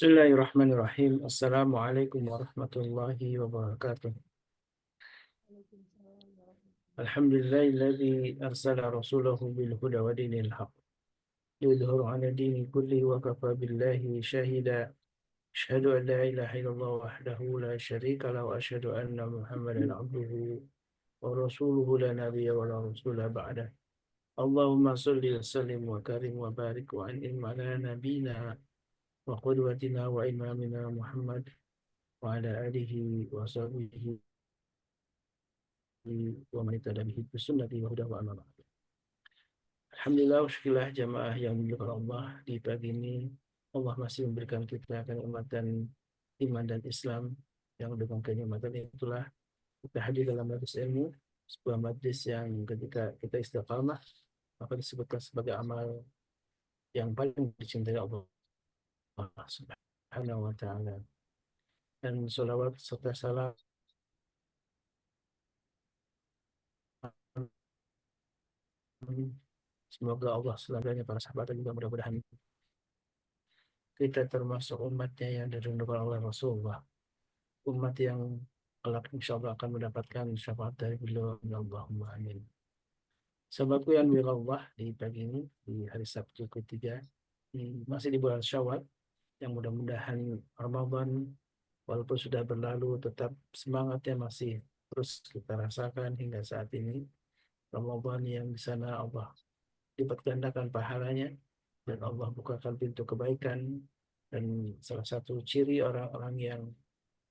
Bismillahirrahmanirrahim. Assalamualaikum warahmatullahi wabarakatuh. Alhamdulillahilladzi arsala rasulahu bil huda wa dinil haq liyudhhirahu 'ala dini kullihi wa kafa billahi shahida. Asyhadu an la ilaha illallah wahdahu la syarika lahu wa asyhadu anna Muhammadan 'abduhu wa rasuluhu la nabiyya wa la rasula ba'da. Allahumma shalli wa sallim wa karim wa barik wa an'im 'ala nabiyyina wa qudwatina wa imamina Muhammad wa ala alihi wa sahbihi wa man ittaba bihi sunnati wa hudahu amma ba'd. Alhamdulillah, syukurlah jamaah yang dimuliakan Allah, di pagi ini Allah masih memberikan kita kenikmatan iman dan Islam. Yang dengan kenikmatan itulah kita hadir dalam majelis ilmu, sebuah majelis yang ketika kita istiqamah maka disebutkan sebagai amal yang paling dicintai Allah Subhanahu wa taala. Dan sholawat serta salam semoga Allah selamanya para sahabat dan juga mudah-mudahan kita termasuk umatnya yang dirindukan oleh Rasulullah, umat yang kelak insya Allah akan mendapatkan syafaat dari beliau. Allahumma amin. Sahabatku yang dimuliakan Allah, di pagi ini di hari Sabtu ketiga masih di bulan Syawal, yang mudah-mudahan Ramadan walaupun sudah berlalu tetap semangatnya masih terus kita rasakan hingga saat ini. Ramadan yang di sana Allah lipat gandakan pahalanya dan Allah bukakan pintu kebaikan, dan salah satu ciri orang-orang yang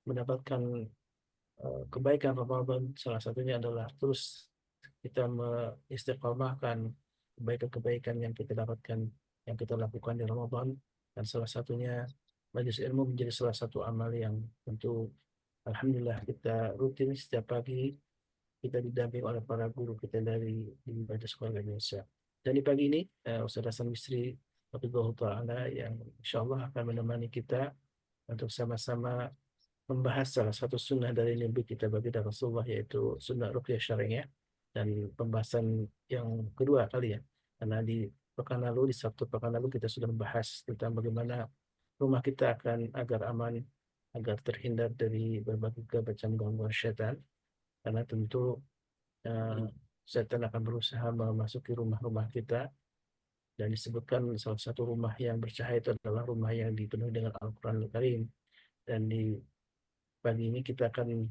mendapatkan kebaikan Ramadan salah satunya adalah terus kita mengistiqomahkan kebaikan-kebaikan yang kita dapatkan, yang kita lakukan di Ramadan. Dan salah satunya majelis ilmu menjadi salah satu amal yang tentu alhamdulillah kita rutin setiap pagi kita didampingi oleh para guru kita dari Majelis Keluarga Indonesia. Dan di pagi ini Ustaz Hasan Bisri Hafizahullah Ta'ala yang insya Allah akan menemani kita untuk sama-sama membahas salah satu sunnah dari Nabi kita baginda Rasulullah, yaitu sunnah ruqyah syariah. Dan pembahasan yang kedua kali ya, karena di pekan lalu, di Sabtu pekan lalu kita sudah membahas tentang bagaimana rumah kita akan agar aman, agar terhindar dari berbagai macam gangguan syaitan. Karena tentu setan akan berusaha memasuki rumah-rumah kita, dan disebutkan salah satu rumah yang bercahaya itu adalah rumah yang dipenuhi dengan Al-Quran Al-Karim. Dan di pagi ini kita akan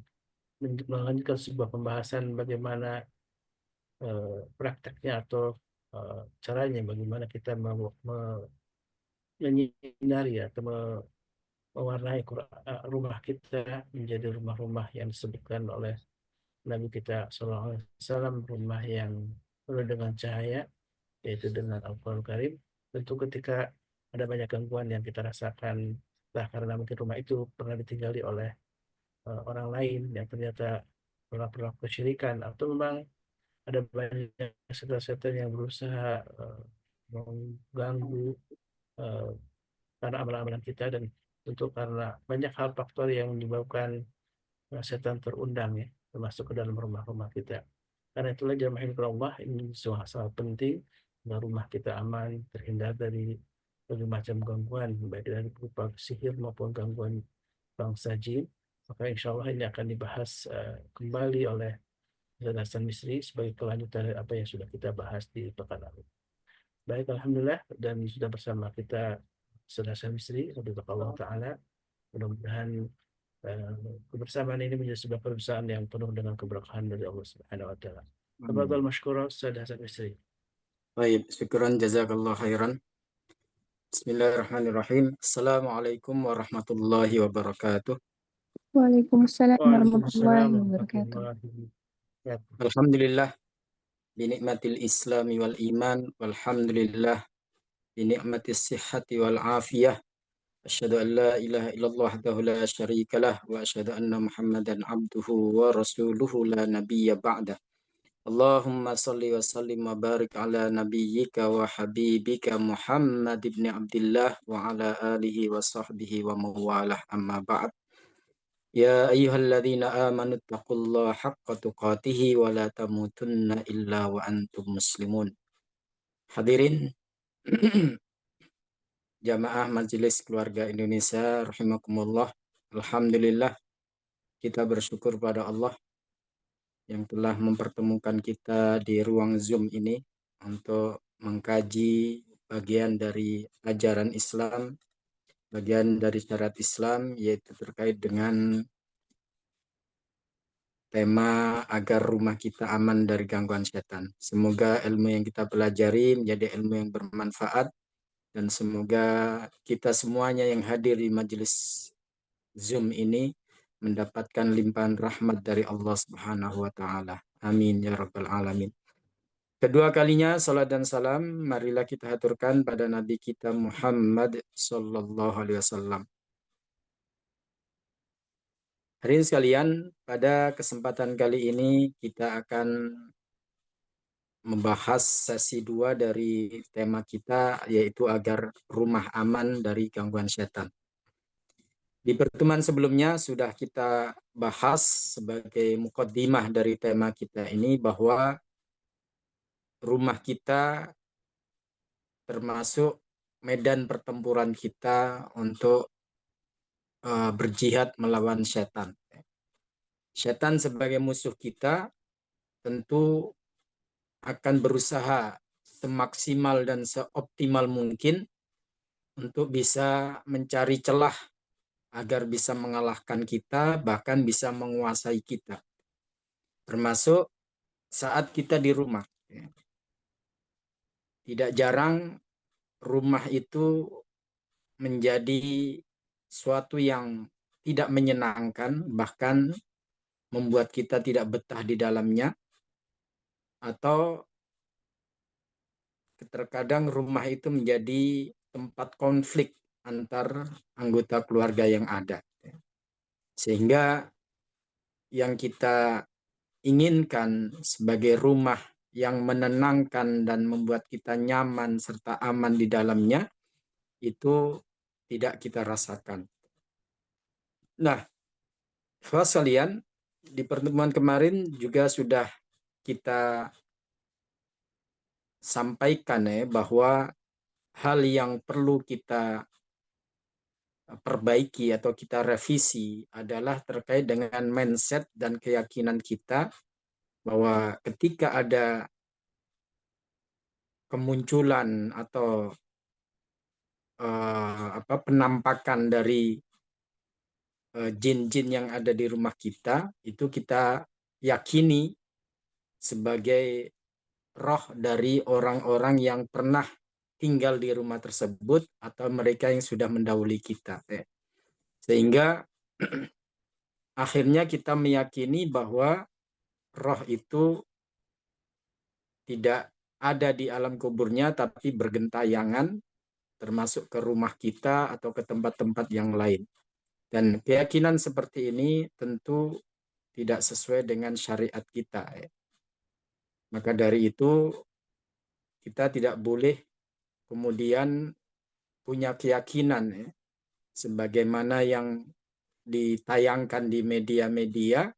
melanjutkan sebuah pembahasan bagaimana prakteknya atau caranya bagaimana kita menyinari atau mewarnai rumah kita menjadi rumah-rumah yang disebutkan oleh Nabi kita SAW, rumah yang penuh dengan cahaya, yaitu dengan Al-Quran Karim. Tentu ketika ada banyak gangguan yang kita rasakan, lah karena mungkin rumah itu pernah ditinggali oleh orang lain yang ternyata pernah kesyirikan, atau memang ada banyak setan-setan yang berusaha mengganggu uh, karena amalan-amalan kita. Dan tentu karena banyak hal faktor yang menyebabkan setan terundang ya, termasuk ke dalam rumah-rumah kita. Karena itulah jamaah Allah, ini sangat penting agar rumah kita aman, terhindar dari berbagai macam gangguan, baik dari berupa sihir maupun gangguan bangsa jin. Maka insya Allah ini akan dibahas kembali oleh Ustaz Hasan Bisri sebagai kelanjutan dari apa yang sudah kita bahas di pekan lalu. Baik, alhamdulillah, dan sudah bersama kita Ustaz Hasan Bisri radhiyallahu taala. Mudah-mudahan kebersamaan ini menjadi sebuah kebersamaan yang penuh dengan keberkahan dari Allah Subhanahu wa taala. Tafadhal masykuran Ustaz Hasan Bisri. Baik, syukran jazakallah khairan. Bismillahirrahmanirrahim. Assalamualaikum warahmatullahi wabarakatuh. Waalaikumsalam Waalaikumsalam warahmatullahi wabarakatuh. warahmatullahi wabarakatuh. Alhamdulillah binikmatil islami wal iman, walhamdulillah binikmatis sihhati wal afiyah. Asyhadu an la ilaha illallah wahdahu la syarikalah wa asyhadu anna Muhammadan abduhu wa rasuluhu la nabiyya ba'dah. Allahumma salli wa sallim wa barik ala nabiyyika wa habibika Muhammad ibn Abdullah wa ala alihi wa sahbihi wa mawalah, amma ba'd. Ya ayyuhalladzina amanu taqullaha haqqa tuqatihi wa la tamutunna illa wa antum muslimun. Hadirin jamaah Majelis Keluarga Indonesia rahimakumullah. Alhamdulillah, kita bersyukur pada Allah yang telah mempertemukan kita di ruang Zoom ini untuk mengkaji bagian dari ajaran Islam, bagian dari syariat Islam, yaitu terkait dengan tema agar rumah kita aman dari gangguan setan. Semoga ilmu yang kita pelajari menjadi ilmu yang bermanfaat, dan semoga kita semuanya yang hadir di majelis Zoom ini mendapatkan limpahan rahmat dari Allah Subhanahu wa taala. Amin ya rabbal alamin. Kedua kalinya salat dan salam marilah kita haturkan pada Nabi kita Muhammad sallallahu alaihi wasallam. Hadirin sekalian, pada kesempatan kali ini kita akan membahas sesi 2 dari tema kita, yaitu agar rumah aman dari gangguan setan. Di pertemuan sebelumnya sudah kita bahas sebagai mukaddimah dari tema kita ini bahwa rumah kita termasuk medan pertempuran kita untuk berjihad melawan setan. Setan sebagai musuh kita tentu akan berusaha semaksimal dan seoptimal mungkin untuk bisa mencari celah agar bisa mengalahkan kita, bahkan bisa menguasai kita. Termasuk saat kita di rumah. Tidak jarang rumah itu menjadi suatu yang tidak menyenangkan, bahkan membuat kita tidak betah di dalamnya, atau terkadang rumah itu menjadi tempat konflik antar anggota keluarga yang ada. Sehingga yang kita inginkan sebagai rumah yang menenangkan dan membuat kita nyaman serta aman di dalamnya, itu tidak kita rasakan. Nah, sekalian, di pertemuan kemarin juga sudah kita sampaikan bahwa hal yang perlu kita perbaiki atau kita revisi adalah terkait dengan mindset dan keyakinan kita bahwa ketika ada kemunculan atau penampakan dari jin-jin yang ada di rumah kita, itu kita yakini sebagai roh dari orang-orang yang pernah tinggal di rumah tersebut atau mereka yang sudah mendahului kita. Sehingga akhirnya kita meyakini bahwa roh itu tidak ada di alam kuburnya, tapi bergentayangan termasuk ke rumah kita atau ke tempat-tempat yang lain. Dan keyakinan seperti ini tentu tidak sesuai dengan syariat kita. Maka dari itu kita tidak boleh kemudian punya keyakinan sebagaimana yang ditayangkan di media-media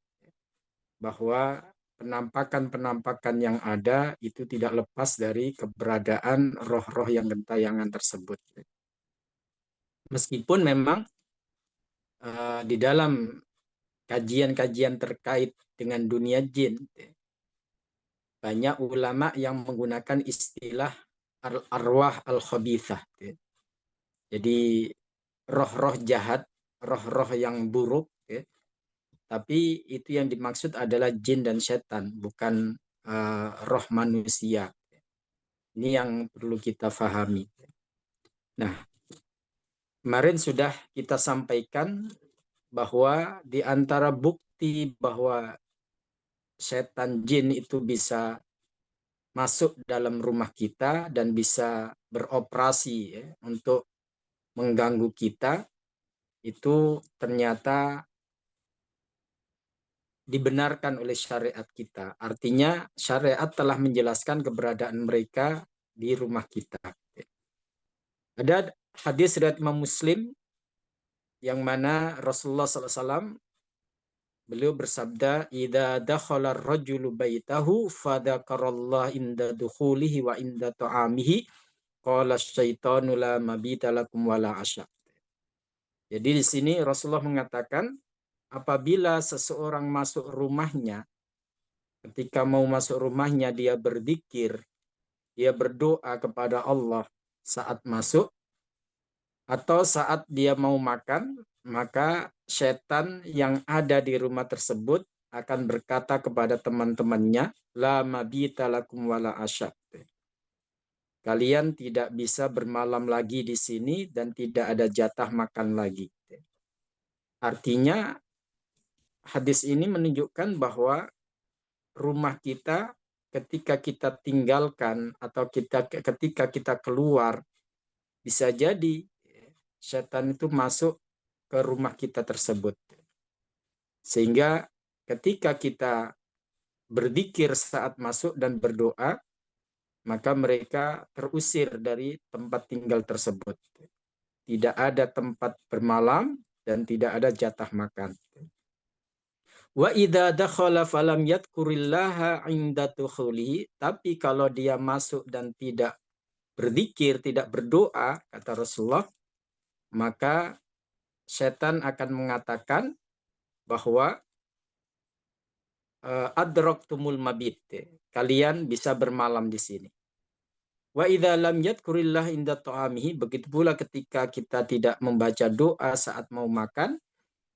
bahwa penampakan-penampakan yang ada itu tidak lepas dari keberadaan roh-roh yang gentayangan tersebut. Meskipun memang di dalam kajian-kajian terkait dengan dunia jin, banyak ulama yang menggunakan istilah arwah al-khabithah. Jadi roh-roh jahat, roh-roh yang buruk, tapi itu yang dimaksud adalah jin dan setan, bukan roh manusia. Ini yang perlu kita fahami. Nah, kemarin sudah kita sampaikan bahwa di antara bukti bahwa setan jin itu bisa masuk dalam rumah kita dan bisa beroperasi untuk mengganggu kita, itu ternyata dibenarkan oleh syariat kita. Artinya syariat telah menjelaskan keberadaan mereka di rumah kita. Ada hadis riwayat Imam Muslim yang mana Rasulullah SAW beliau bersabda, "Idza dakhala ar-rajulu baitahu fadzakarallah inda dukhulihi wa inda ta'amihi qala syaitanu la mabita lakum wala asya. Jadi di sini Rasulullah mengatakan apabila seseorang masuk rumahnya, ketika mau masuk rumahnya dia berzikir, dia berdoa kepada Allah saat masuk atau saat dia mau makan, maka setan yang ada di rumah tersebut akan berkata kepada teman-temannya, la mabita lakum wala asya. Kalian tidak bisa bermalam lagi di sini dan tidak ada jatah makan lagi. Artinya hadis ini menunjukkan bahwa rumah kita ketika kita tinggalkan atau ketika kita keluar, bisa jadi setan itu masuk ke rumah kita tersebut. Sehingga ketika kita berzikir saat masuk dan berdoa, maka mereka terusir dari tempat tinggal tersebut. Tidak ada tempat bermalam dan tidak ada jatah makan. Wa idza dakhala falam yadhkurillaha 'inda dukhulihi, tapi kalau dia masuk dan tidak berzikir, tidak berdoa, kata Rasulullah, maka setan akan mengatakan bahwa adraktumul mabit, kalian bisa bermalam di sini. Wa idza lam yadhkurillah inda ta'amihi, begitu pula ketika kita tidak membaca doa saat mau makan,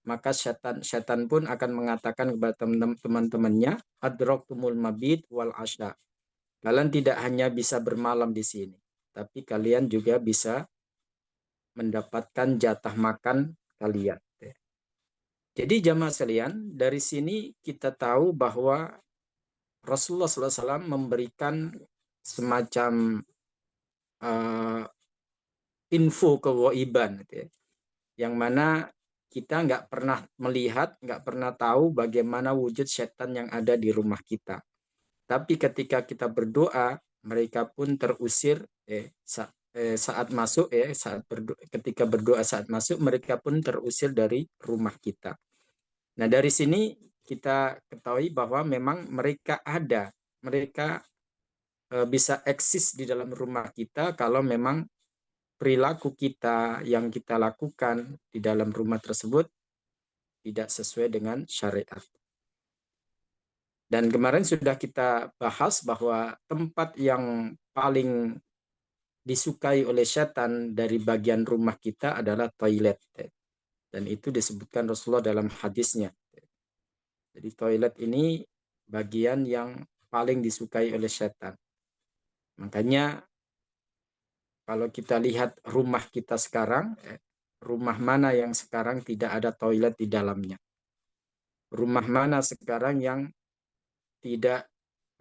maka setan pun akan mengatakan kepada teman-temannya, adraktumul mabit wal asya. Kalian tidak hanya bisa bermalam di sini, tapi kalian juga bisa mendapatkan jatah makan kalian. Jadi jamaah sekalian, dari sini kita tahu bahwa Rasulullah SAW memberikan semacam info kewaiban, gitu ya, yang mana kita nggak pernah melihat, nggak pernah tahu bagaimana wujud setan yang ada di rumah kita. Tapi ketika kita berdoa, mereka pun terusir saat masuk, ketika berdoa saat masuk, mereka pun terusir dari rumah kita. Nah, dari sini kita ketahui bahwa memang mereka ada, mereka bisa eksis di dalam rumah kita kalau memang perilaku kita yang kita lakukan di dalam rumah tersebut tidak sesuai dengan syariat. Dan kemarin sudah kita bahas bahwa tempat yang paling disukai oleh setan dari bagian rumah kita adalah toilet. Dan itu disebutkan Rasulullah dalam hadisnya. Jadi toilet ini bagian yang paling disukai oleh setan. Makanya kalau kita lihat rumah kita sekarang, rumah mana yang sekarang tidak ada toilet di dalamnya? Rumah mana sekarang yang tidak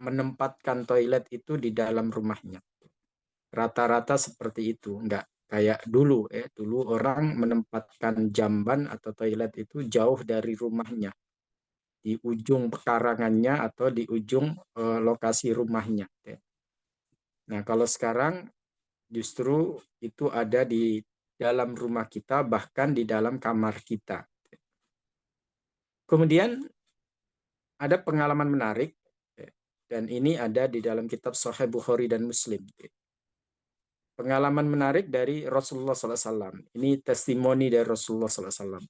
menempatkan toilet itu di dalam rumahnya? Rata-rata seperti itu, enggak kayak dulu. Dulu orang menempatkan jamban atau toilet itu jauh dari rumahnya, di ujung pekarangannya atau di ujung lokasi rumahnya. Nah, kalau sekarang justru itu ada di dalam rumah kita, bahkan di dalam kamar kita. Kemudian ada pengalaman menarik, dan ini ada di dalam kitab Sahih Bukhari dan Muslim. Pengalaman menarik dari Rasulullah SAW. Ini testimoni dari Rasulullah SAW.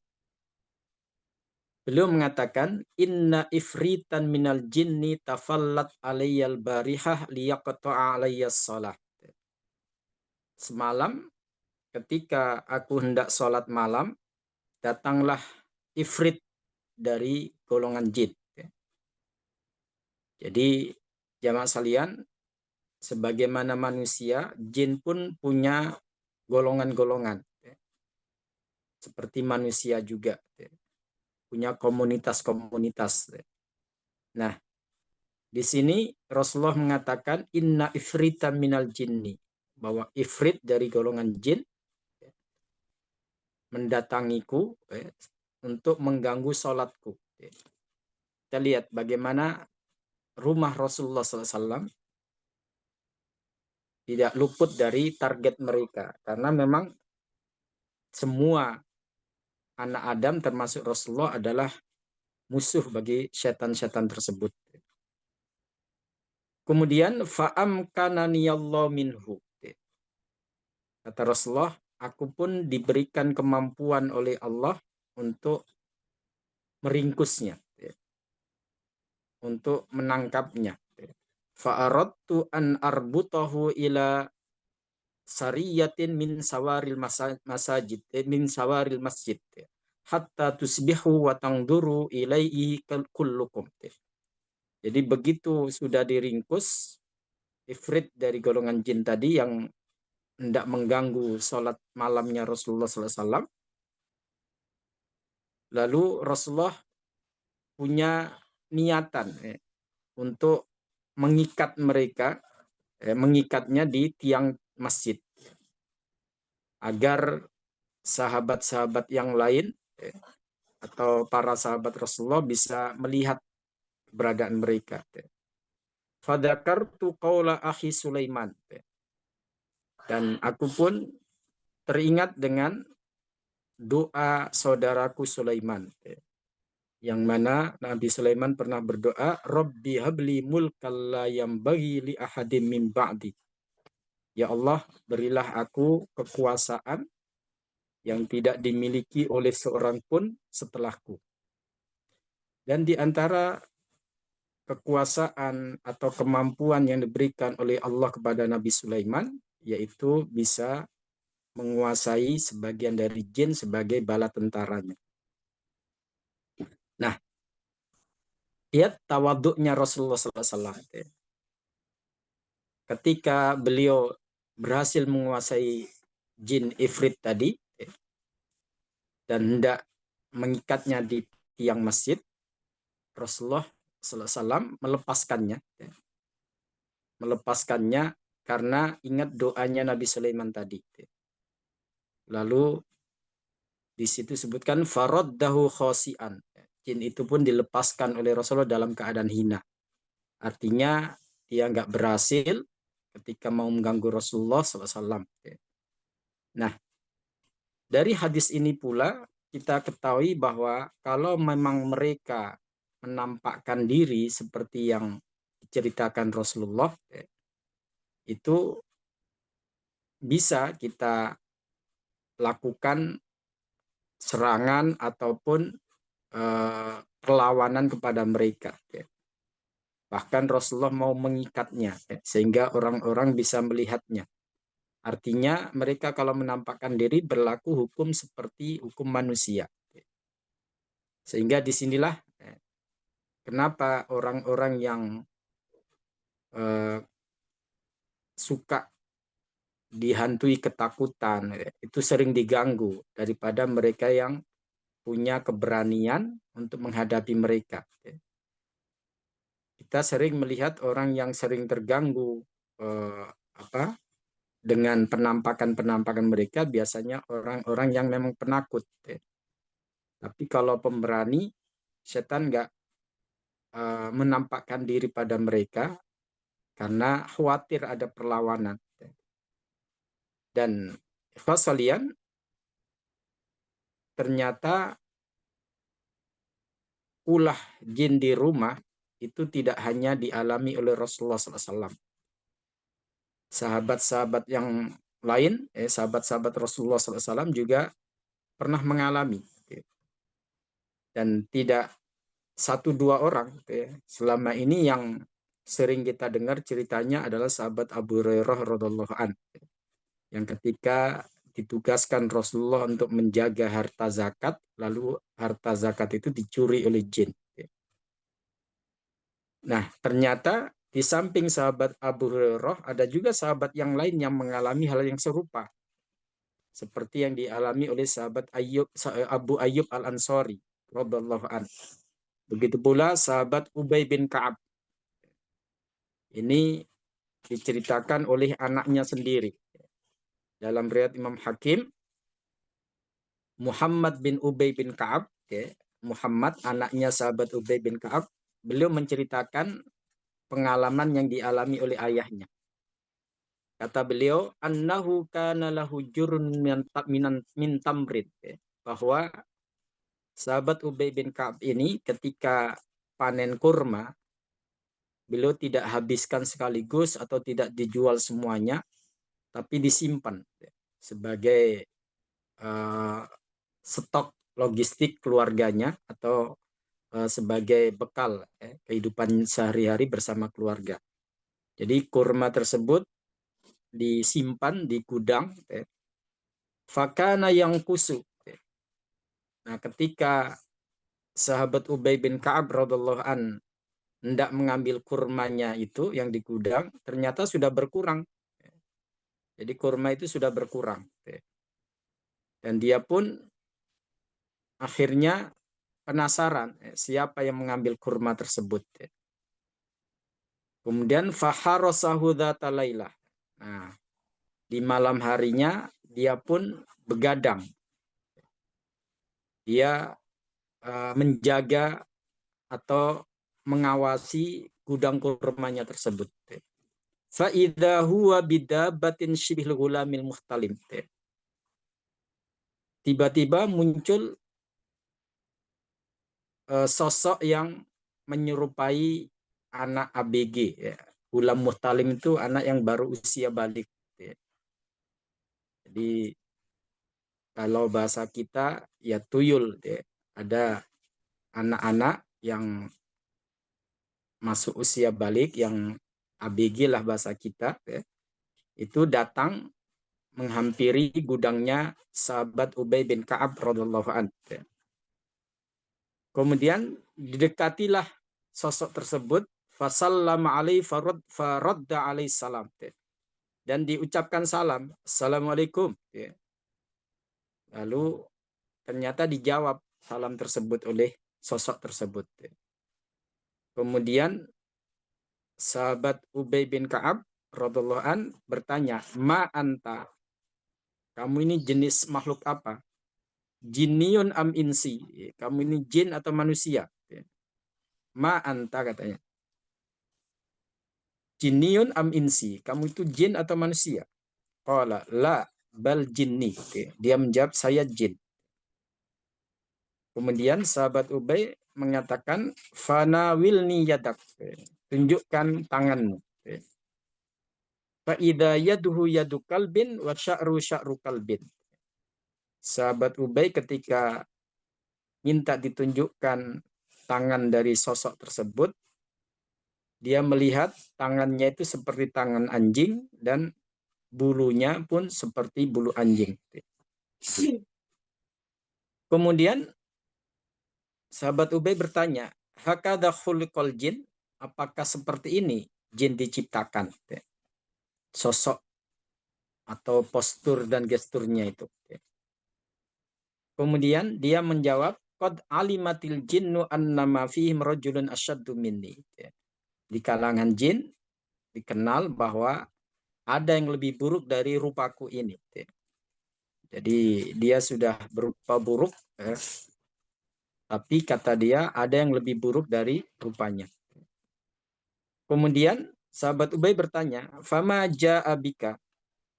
Beliau mengatakan, Inna ifritan minal jinni tafallat alayyal barihah liyaqta'a alayyas salah. Semalam ketika aku hendak sholat malam, datanglah ifrit dari golongan jin. Jadi jamaah sekalian, sebagaimana manusia, jin pun punya golongan-golongan. Seperti manusia juga. Punya komunitas-komunitas. Nah, di sini Rasulullah mengatakan, Inna ifritan minal jinni. Bahwa ifrit dari golongan jin mendatangiku untuk mengganggu sholatku. Kita lihat bagaimana rumah Rasulullah SAW tidak luput dari target mereka. Karena memang semua anak Adam termasuk Rasulullah adalah musuh bagi setan-setan tersebut. Kemudian fa'am kananiyallahu minhu. Kata Rasulullah, aku pun diberikan kemampuan oleh Allah untuk meringkusnya, untuk menangkapnya. Fa'aradtu an arbutahu ila sariyatin min sawaril masajid, min sawaril masjid, hatta tusbihu wa tangduru ilaihi kullukum. Jadi begitu sudah diringkus, ifrit dari golongan jin tadi yang hendak mengganggu sholat malamnya Rasulullah SAW. Lalu Rasulullah punya niatan untuk mengikat mereka, mengikatnya di tiang masjid, agar sahabat-sahabat yang lain atau para sahabat Rasulullah bisa melihat keberadaan mereka. Fadzakartu qaula akhi Sulaiman. Dan aku pun teringat dengan doa saudaraku Sulaiman, yang mana Nabi Sulaiman pernah berdoa, Rabbi habli mulkal la yambaghi li ahadim min ba'di. Ya Allah, berilah aku kekuasaan yang tidak dimiliki oleh seorang pun setelahku. Dan di antara kekuasaan atau kemampuan yang diberikan oleh Allah kepada Nabi Sulaiman, yaitu bisa menguasai sebagian dari jin sebagai bala tentaranya. Nah, lihat tawaduknya Rasulullah SAW. Ketika beliau berhasil menguasai jin ifrit tadi dan hendak mengikatnya di tiang masjid, Rasulullah SAW melepaskannya karena ingat doanya Nabi Sulaiman tadi. Lalu di situ sebutkan faraddahu khosian. Jin itu pun dilepaskan oleh Rasulullah dalam keadaan hina. Artinya dia nggak berhasil ketika mau mengganggu Rasulullah SAW. Nah, dari hadis ini pula kita ketahui bahwa kalau memang mereka menampakkan diri seperti yang diceritakan Rasulullah, itu bisa kita lakukan serangan ataupun perlawanan kepada mereka. Bahkan Rasulullah mau mengikatnya sehingga orang-orang bisa melihatnya. Artinya mereka kalau menampakkan diri berlaku hukum seperti hukum manusia. Sehingga disinilah kenapa orang-orang yang suka dihantui ketakutan itu sering diganggu daripada mereka yang punya keberanian untuk menghadapi mereka. Kita sering melihat orang yang sering terganggu dengan penampakan-penampakan mereka biasanya orang-orang yang memang penakut. Tapi kalau pemberani, setan nggak menampakkan diri pada mereka karena khawatir ada perlawanan. Dan kalian ternyata ulah jin di rumah itu tidak hanya dialami oleh Rasulullah SAW. Sahabat-sahabat yang lain, sahabat-sahabat Rasulullah SAW juga pernah mengalami. Dan tidak satu dua orang. Selama ini yang sering kita dengar ceritanya adalah sahabat Abu Hurairah radhiyallahu an, yang ketika ditugaskan Rasulullah untuk menjaga harta zakat, lalu harta zakat itu dicuri oleh jin. Nah, ternyata di samping sahabat Abu Hurairah ada juga sahabat yang lain yang mengalami hal yang serupa, seperti yang dialami oleh sahabat Abu Ayyub Al-Ansari radhiyallahu an. Begitu pula sahabat Ubay bin Ka'ab. Ini diceritakan oleh anaknya sendiri. Dalam riwayat Imam Hakim, Muhammad bin Ubay bin Ka'ab, Muhammad anaknya sahabat Ubay bin Ka'ab, beliau menceritakan pengalaman yang dialami oleh ayahnya. Kata beliau, annahu kana lahu jurun min tamrid, bahwa sahabat Ubay bin Ka'ab ini ketika panen kurma, beliau tidak habiskan sekaligus atau tidak dijual semuanya, tapi disimpan. sebagai stok logistik keluarganya atau sebagai bekal kehidupan sehari-hari bersama keluarga. Jadi kurma tersebut disimpan di gudang. Fakana yang kusu. Nah, ketika sahabat Ubay bin Ka'ab radhiallahu an hendak mengambil kurmanya itu yang di gudang, ternyata sudah berkurang. Jadi kurma itu sudah berkurang. Dan dia pun akhirnya penasaran siapa yang mengambil kurma tersebut. Kemudian faharosahu dzata lailah. Nah, di malam harinya dia pun begadang. Dia menjaga atau mengawasi gudang kurmanya tersebut. Fa idza huwa bidabatin syibhil gulamil muhtalim. Tiba-tiba muncul sosok yang menyerupai anak ABG. Ya. Gulam muhtalim itu anak yang baru usia balik. Ya. Jadi kalau bahasa kita ya tuyul. Ya. Ada anak-anak yang masuk usia balik, yang ABG lah bahasa kita. Ya. Itu datang menghampiri gudangnya sahabat Ubay bin Ka'ab radhiallahu anhu. Ya. Kemudian didekatilah sosok tersebut, fasallama alaihi faradda alaihi salam. Dan diucapkan salam, assalamualaikum. Lalu ternyata dijawab salam tersebut oleh sosok tersebut. Kemudian sahabat Ubay bin Ka'ab radhiallahu an bertanya, ma anta, kamu ini jenis makhluk apa? Jinniyun am insi, kamu ini jin atau manusia? Ma anta katanya. Jinniyun am insi, kamu itu jin atau manusia? Qala la bal jinni. Dia menjawab saya jin. Kemudian sahabat Ubay mengatakan fanawilni yadak. Tunjukkan tanganmu. Fa idza yaduhu yadu kalbin wa sya'ru sya'ru kalbin. Sahabat Ubay ketika minta ditunjukkan tangan dari sosok tersebut, dia melihat tangannya itu seperti tangan anjing dan bulunya pun seperti bulu anjing. Kemudian sahabat Ubay bertanya, hakadha khuliqal jin, apakah seperti ini jin diciptakan? Sosok atau postur dan gesturnya itu. Kemudian dia menjawab, qad alimatil jinnu annama fihim rajulun asyaddu minni. Di kalangan jin dikenal bahwa ada yang lebih buruk dari rupaku ini. Jadi dia sudah berupa buruk, tapi kata dia ada yang lebih buruk dari rupanya. Kemudian sahabat Ubay bertanya, fama ja'a bika,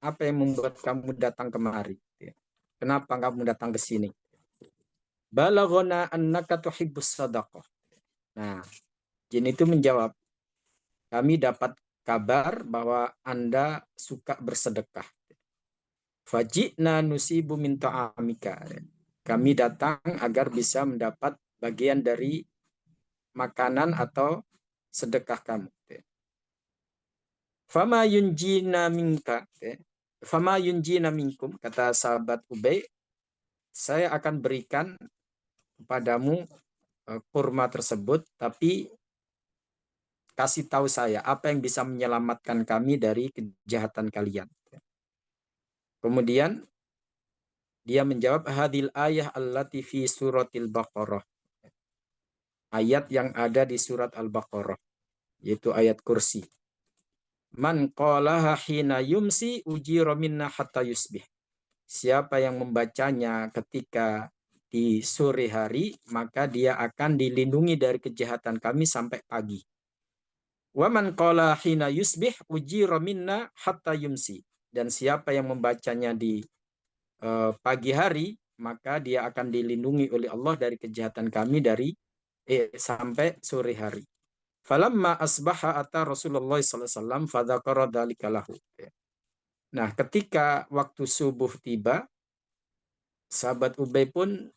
apa yang membuat kamu datang kemari? Kenapa kamu datang ke sini? Balaghana annaka tuhibbus sadaqah. Nah, jin itu menjawab, kami dapat kabar bahwa Anda suka bersedekah. Fajina nusibu min ta'amika. Kami datang agar bisa mendapat bagian dari makanan atau sedekah kamu. Fama yunjina minka. Fama yunjina minkum, kata sahabat Ubay, saya akan berikan kepadamu kurma tersebut, tapi kasih tahu saya apa yang bisa menyelamatkan kami dari kejahatan kalian. Kemudian dia menjawab, hadil ayah allati fi suratil Baqarah. Ayat yang ada di surat Al-Baqarah, yaitu ayat kursi. Man qalaha hina yumsi ujira minna hatta yusbih. Siapa yang membacanya ketika di sore hari, maka dia akan dilindungi dari kejahatan kami sampai pagi. Wa man qala hina yusbih ujira minna hatta yumsi. Dan siapa yang membacanya di pagi hari, maka dia akan dilindungi oleh Allah dari kejahatan kami dari sampai sore hari. Falamma asbaha ata Rasulullah sallallahu alaihi wasallam fadzakara dzalika lahu. Nah, ketika waktu subuh tiba, sahabat Ubay pun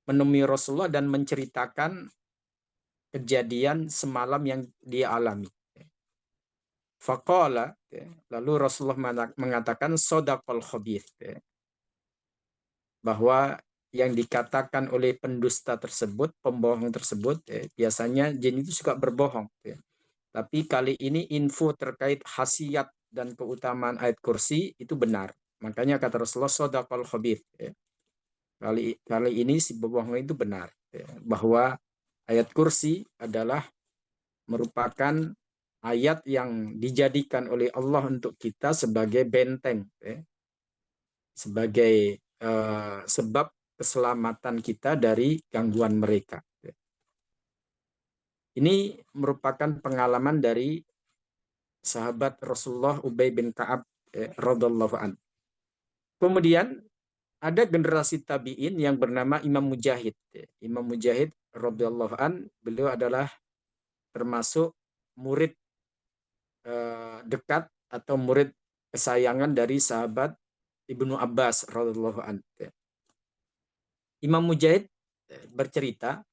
menemui Rasulullah dan menceritakan kejadian semalam yang dia alami. Faqala, lalu Rasulullah mengatakan sodaqal khabith, bahwa yang dikatakan oleh pendusta tersebut, pembohong tersebut, biasanya jin itu suka berbohong. Tapi kali ini info terkait khasiat dan keutamaan ayat kursi itu benar. Makanya kata Rasulullah sodaqal khabith. Kali ini si pembohong itu benar. Bahwa ayat kursi adalah merupakan ayat yang dijadikan oleh Allah untuk kita sebagai benteng. Sebagai sebab keselamatan kita dari gangguan mereka. Ini merupakan pengalaman dari sahabat Rasulullah Ubay bin Ka'ab radhiyallahu an. Kemudian ada generasi tabi'in yang bernama Imam Mujahid. Imam Mujahid radhiyallahu an, beliau adalah termasuk murid dekat atau murid kesayangan dari sahabat Ibnu Abbas radhiyallahu an. Imam Mujahid bercerita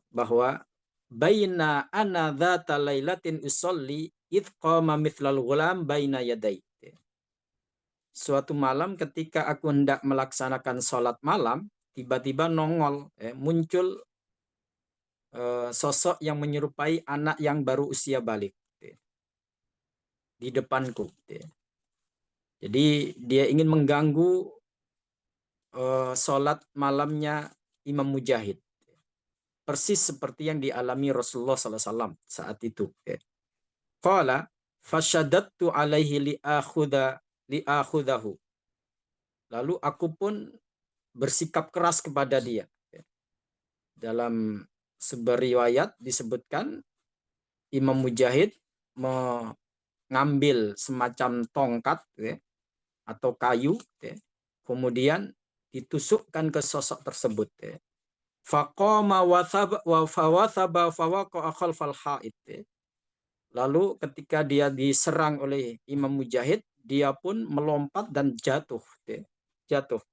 bahwa baina ana dzata lailatin usolli id qama mithlal ghulam baina yaday. Suatu malam ketika aku hendak melaksanakan sholat malam, tiba-tiba nongol, muncul sosok yang menyerupai anak yang baru usia balik di depanku. Jadi dia ingin mengganggu sholat malamnya Imam Mujahid. Persis seperti yang dialami Rasulullah SAW saat itu. Qala fasyadattu alaihi li'akhudahu. Lalu aku pun bersikap keras kepada dia. Dalam sebuah riwayat disebutkan Imam Mujahid mengambil semacam tongkat atau kayu, kemudian ditusukkan ke sosok tersebut. Faqama wa fawathaba fawaqa khalfal haid. Lalu ketika dia diserang oleh Imam Mujahid, dia pun melompat dan jatuh. Jatuh.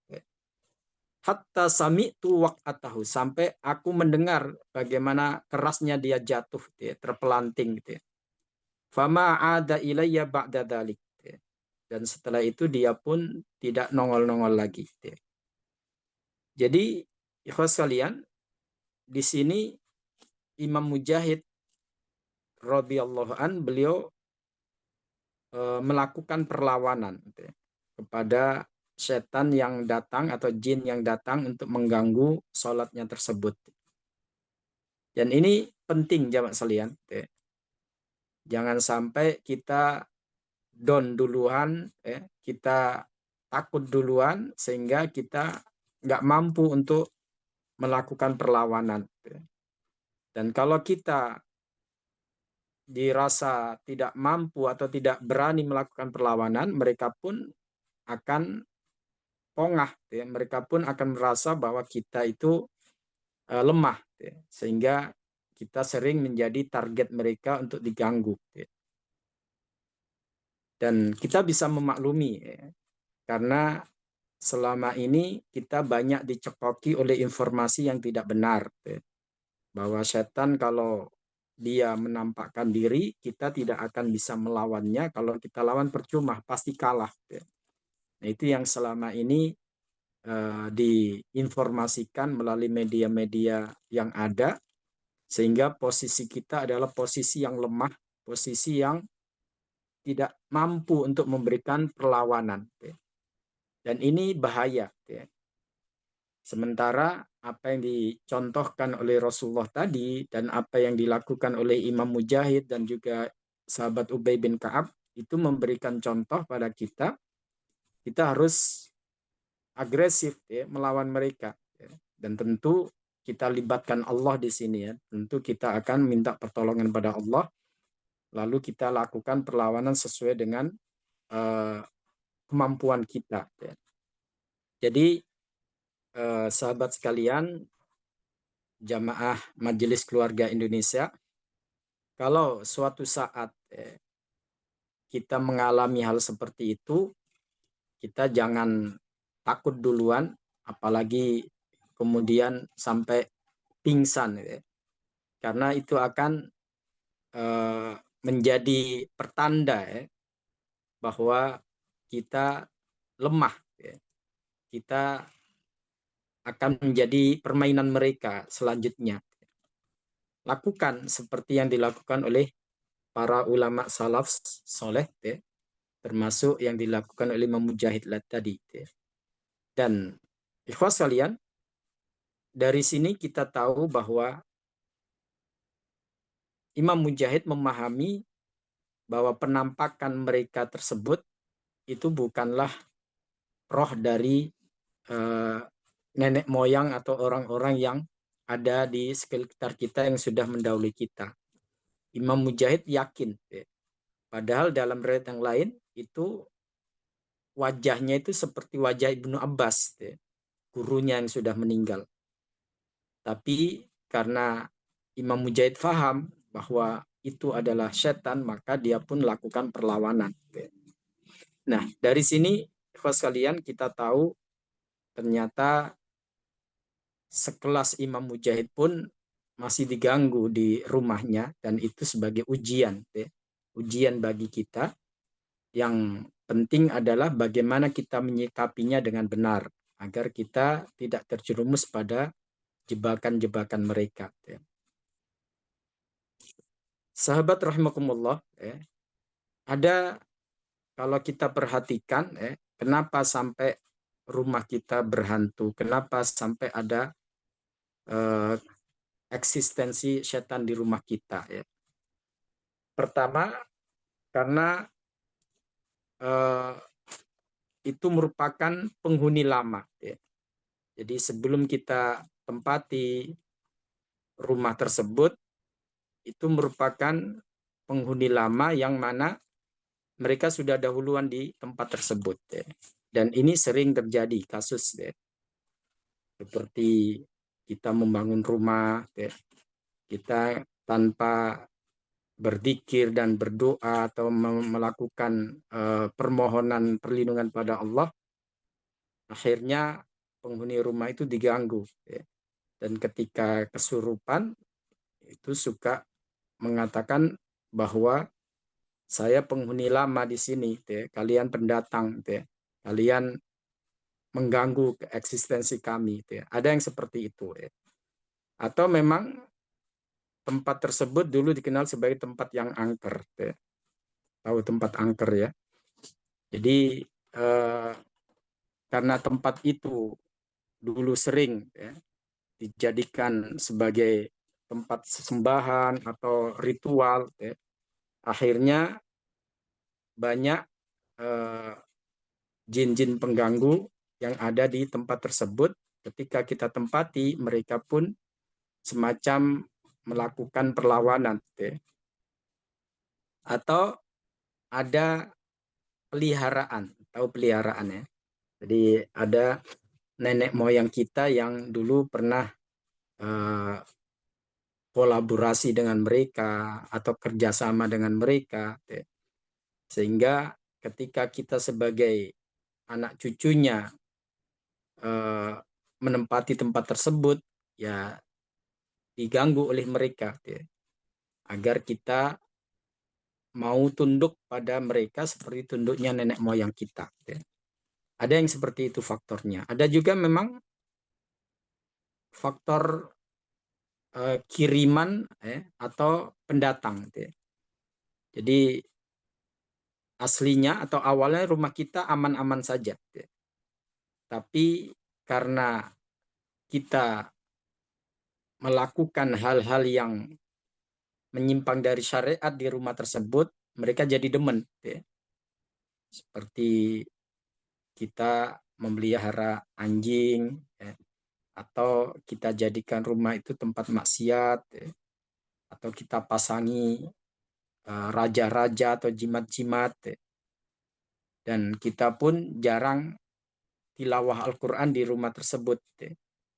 Hatta sami'tu waq'atahu, sampai aku mendengar bagaimana kerasnya dia jatuh, terpelanting. Fama ada ilayya ba'da dzalik. Dan setelah itu dia pun tidak nongol-nongol lagi. Jadi, ikhwas sekalian, di sini Imam Mujahid radhiyallahu an, beliau melakukan perlawanan kepada setan yang datang atau jin yang datang untuk mengganggu sholatnya tersebut. Dan ini penting jamaah sekalian. Jangan sampai kita down duluan, kita takut duluan sehingga kita nggak mampu untuk melakukan perlawanan. Dan kalau kita dirasa tidak mampu atau tidak berani melakukan perlawanan, mereka pun akan pongah. Mereka pun akan merasa bahwa kita itu lemah. Sehingga kita sering menjadi target mereka untuk diganggu. Dan kita bisa memaklumi, karena selama ini kita banyak dicekoki oleh informasi yang tidak benar. Bahwa setan kalau dia menampakkan diri, kita tidak akan bisa melawannya. Kalau kita lawan percuma, pasti kalah. Nah, itu yang selama ini diinformasikan melalui media-media yang ada, sehingga posisi kita adalah posisi yang lemah, posisi yang tidak mampu untuk memberikan perlawanan. Dan ini bahaya. Sementara apa yang dicontohkan oleh Rasulullah tadi dan apa yang dilakukan oleh Imam Mujahid dan juga sahabat Ubay bin Ka'ab itu memberikan contoh pada kita. Kita harus agresif melawan mereka. Dan tentu kita libatkan Allah di sini ya. Tentu kita akan minta pertolongan pada Allah. Lalu kita lakukan perlawanan sesuai dengan kemampuan kita. Jadi sahabat sekalian, jamaah Majelis Keluarga Indonesia, kalau suatu saat kita mengalami hal seperti itu, kita jangan takut duluan, apalagi kemudian sampai pingsan, ya. Karena itu akan menjadi pertanda, ya, bahwa kita lemah, ya. Kita akan menjadi permainan mereka selanjutnya. Lakukan seperti yang dilakukan oleh para ulama salaf soleh, ya, termasuk yang dilakukan oleh Imam Mujahid tadi. Ya. Dan ikhwas kalian, dari sini kita tahu bahwa Imam Mujahid memahami bahwa penampakan mereka tersebut itu bukanlah roh dari nenek moyang atau orang-orang yang ada di sekitar kita yang sudah mendahului kita. Imam Mujahid yakin, ya. Padahal dalam riwayat yang lain itu wajahnya itu seperti wajah Ibnu Abbas, ya, gurunya yang sudah meninggal. Tapi karena Imam Mujahid faham bahwa itu adalah setan, maka dia pun lakukan perlawanan. Nah, dari sini sekalian kita tahu ternyata sekelas Imam Mujahid pun masih diganggu di rumahnya, dan itu sebagai ujian, ya. Ujian bagi kita. Yang penting adalah bagaimana kita menyikapinya dengan benar agar kita tidak terjerumus pada jebakan-jebakan mereka, ya. Sahabat rahimakumullah, ya, ada, kalau kita perhatikan, ya, kenapa sampai rumah kita berhantu, kenapa sampai ada eksistensi setan di rumah kita, ya. Pertama, karena itu merupakan penghuni lama, ya. Jadi sebelum kita tempati rumah tersebut, itu merupakan penghuni lama yang mana mereka sudah dahuluan di tempat tersebut, ya. Dan ini sering terjadi kasus, ya. Seperti kita membangun rumah, ya. Kita tanpa berzikir dan berdoa atau melakukan permohonan perlindungan pada Allah, akhirnya penghuni rumah itu diganggu, ya. Dan ketika kesurupan itu suka mengatakan bahwa saya penghuni lama di sini, ya. Kalian pendatang, ya. Kalian mengganggu eksistensi kami, ya. Ada yang seperti itu, ya. Atau memang tempat tersebut dulu dikenal sebagai tempat yang angker, ya. Tahu tempat angker, ya. Jadi karena tempat itu dulu sering, ya, dijadikan sebagai tempat sesembahan atau ritual, ya, akhirnya banyak jin-jin pengganggu yang ada di tempat tersebut. Ketika kita tempati, mereka pun semacam melakukan perlawanan, ya. Atau ada peliharaan, tahu peliharaan, ya. Jadi ada nenek moyang kita yang dulu pernah kolaborasi dengan mereka atau kerjasama dengan mereka, ya. Sehingga ketika kita sebagai anak cucunya menempati tempat tersebut, ya diganggu oleh mereka, ya. Agar kita mau tunduk pada mereka seperti tunduknya nenek moyang kita, ya. Ada yang seperti itu faktornya. Ada juga memang faktor kiriman, ya, atau pendatang, ya. Jadi aslinya atau awalnya rumah kita aman-aman saja, ya. Tapi karena kita melakukan hal-hal yang menyimpang dari syariat di rumah tersebut, mereka jadi demen, ya. Seperti kita memelihara anjing, ya, atau kita jadikan rumah itu tempat maksiat, ya, atau kita pasangi raja-raja atau jimat-jimat, ya. Dan kita pun jarang tilawah Al-Quran di rumah tersebut, ya.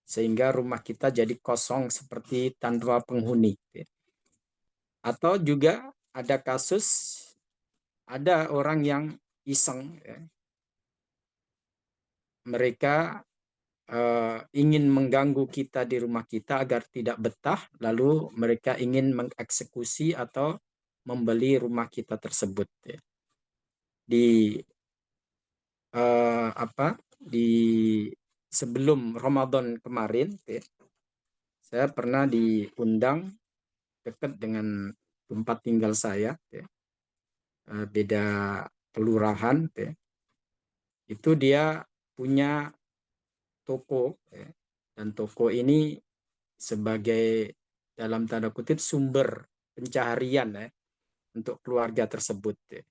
Sehingga rumah kita jadi kosong seperti tanpa penghuni, ya. Atau juga ada kasus ada orang yang iseng, ya. Mereka ingin mengganggu kita di rumah kita agar tidak betah, lalu mereka ingin mengeksekusi atau membeli rumah kita tersebut, ya. Di di sebelum Ramadan kemarin, ya, saya pernah diundang dekat dengan tempat tinggal saya, ya, beda kelurahan, ya. Itu dia punya toko, ya, dan toko ini sebagai dalam tanda kutip sumber pencaharian, ya, untuk keluarga tersebut, ya.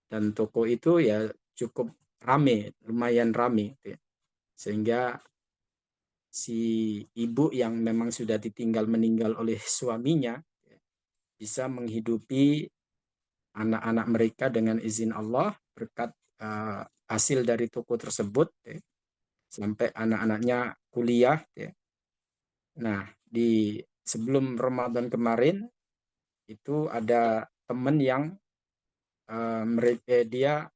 Dan toko itu ya cukup rame, lumayan rame, ya. Sehingga si ibu yang memang sudah ditinggal meninggal oleh suaminya, ya, bisa menghidupi anak-anak mereka dengan izin Allah berkat hasil dari toko tersebut, ya, sampai anak-anaknya kuliah, ya. Nah, di sebelum Ramadan kemarin itu ada teman yang dia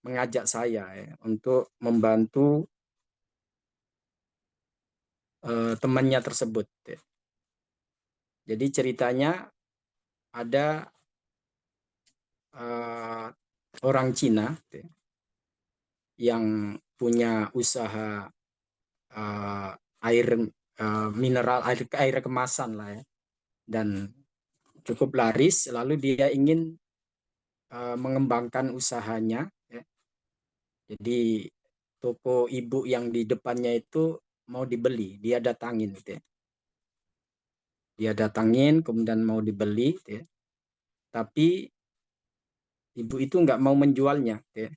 mengajak saya, ya, untuk membantu temannya tersebut, ya. Jadi ceritanya ada orang Cina, ya, yang punya usaha air mineral, air kemasan lah, ya, dan cukup laris. Lalu dia ingin mengembangkan usahanya, ya. Jadi toko ibu yang di depannya itu mau dibeli, dia datangin, gitu, ya. Dia datangin kemudian mau dibeli, gitu, ya. Tapi ibu itu nggak mau menjualnya, gitu, ya.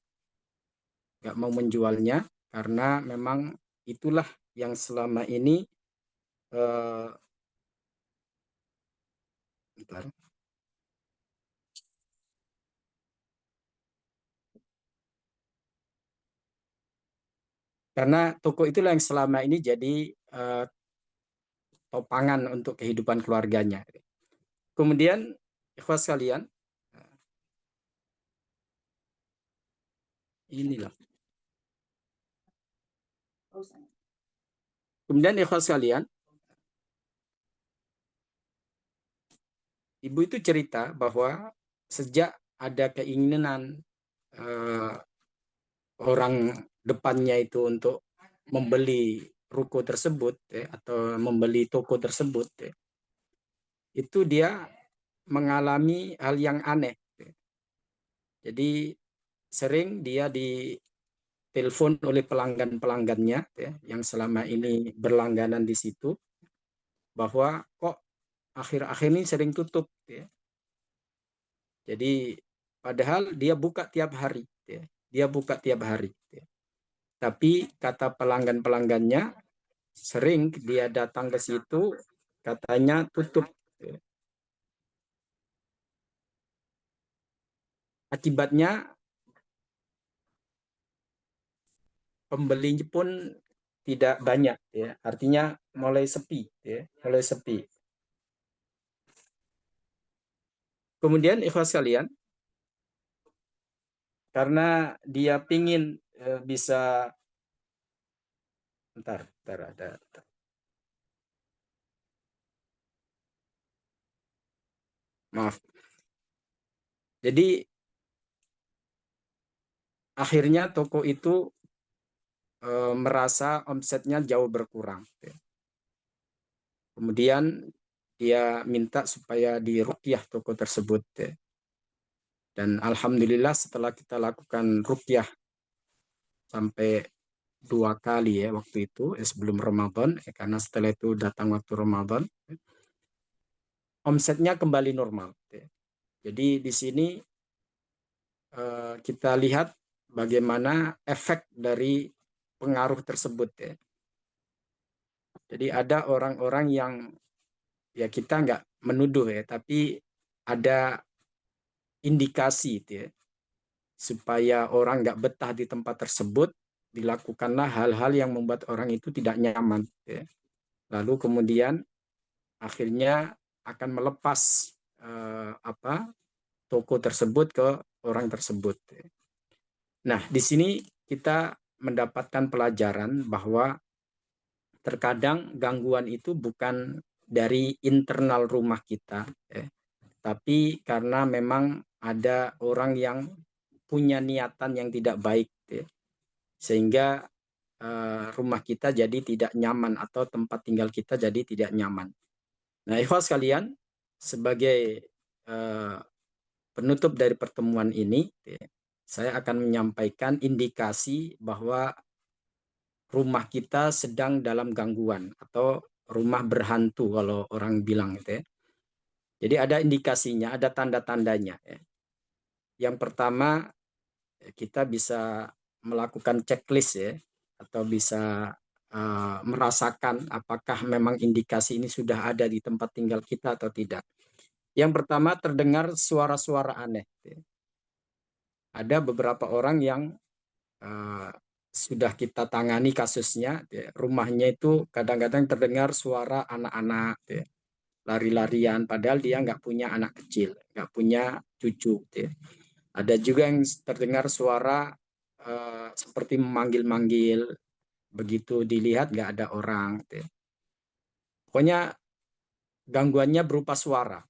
Nggak mau menjualnya karena memang itulah yang selama ini bentar. Karena toko itulah yang selama ini jadi topangan untuk kehidupan keluarganya. Kemudian, ikhwas sekalian, inilah. Kemudian, ikhwas sekalian, ibu itu cerita bahwa sejak ada keinginan orang depannya itu untuk membeli ruko tersebut, ya, atau membeli toko tersebut, ya, itu dia mengalami hal yang aneh, ya. Jadi sering dia ditelepon oleh pelanggan-pelanggannya, ya, yang selama ini berlangganan di situ, bahwa kok akhir-akhir ini sering tutup, ya. Jadi padahal dia buka tiap hari, ya. Dia buka tiap hari, ya. Tapi kata pelanggan-pelanggannya, sering dia datang ke situ katanya tutup, ya. Akibatnya pembelinya pun tidak banyak, ya. Artinya mulai sepi, ya. Mulai sepi. Kemudian ikhwas kalian, karena dia pingin bisa, bentar ada. Maaf. Jadi akhirnya toko itu merasa omsetnya jauh berkurang, ya. Kemudian dia minta supaya diruqyah toko tersebut, ya. Dan alhamdulillah setelah kita lakukan ruqyah sampai 2 kali, ya, waktu itu, sebelum Ramadan, ya, karena setelah itu datang waktu Ramadan, ya, omsetnya kembali normal, ya. Jadi di sini kita lihat bagaimana efek dari pengaruh tersebut, ya. Jadi ada orang-orang yang, ya, kita nggak menuduh, ya, tapi ada indikasi, ya, supaya orang nggak betah di tempat tersebut, dilakukanlah hal-hal yang membuat orang itu tidak nyaman, ya. Lalu kemudian akhirnya akan melepas toko tersebut ke orang tersebut. Nah, di sini kita mendapatkan pelajaran bahwa terkadang gangguan itu bukan dari internal rumah kita, tapi karena memang ada orang yang punya niatan yang tidak baik, sehingga rumah kita jadi tidak nyaman atau tempat tinggal kita jadi tidak nyaman. Nah, ikhwas sekalian, sebagai penutup dari pertemuan ini, saya akan menyampaikan indikasi bahwa rumah kita sedang dalam gangguan atau rumah berhantu kalau orang bilang gitu ya. Jadi ada indikasinya, ada tanda-tandanya. Yang pertama, kita bisa melakukan checklist ya, atau bisa merasakan apakah memang indikasi ini sudah ada di tempat tinggal kita atau tidak. Yang pertama, terdengar suara-suara aneh. Ada beberapa orang yang sudah kita tangani kasusnya, rumahnya itu kadang-kadang terdengar suara anak-anak lari-larian, padahal dia nggak punya anak kecil, nggak punya cucu. Ada juga yang terdengar suara seperti memanggil-manggil, begitu dilihat nggak ada orang. Pokoknya gangguannya berupa suara.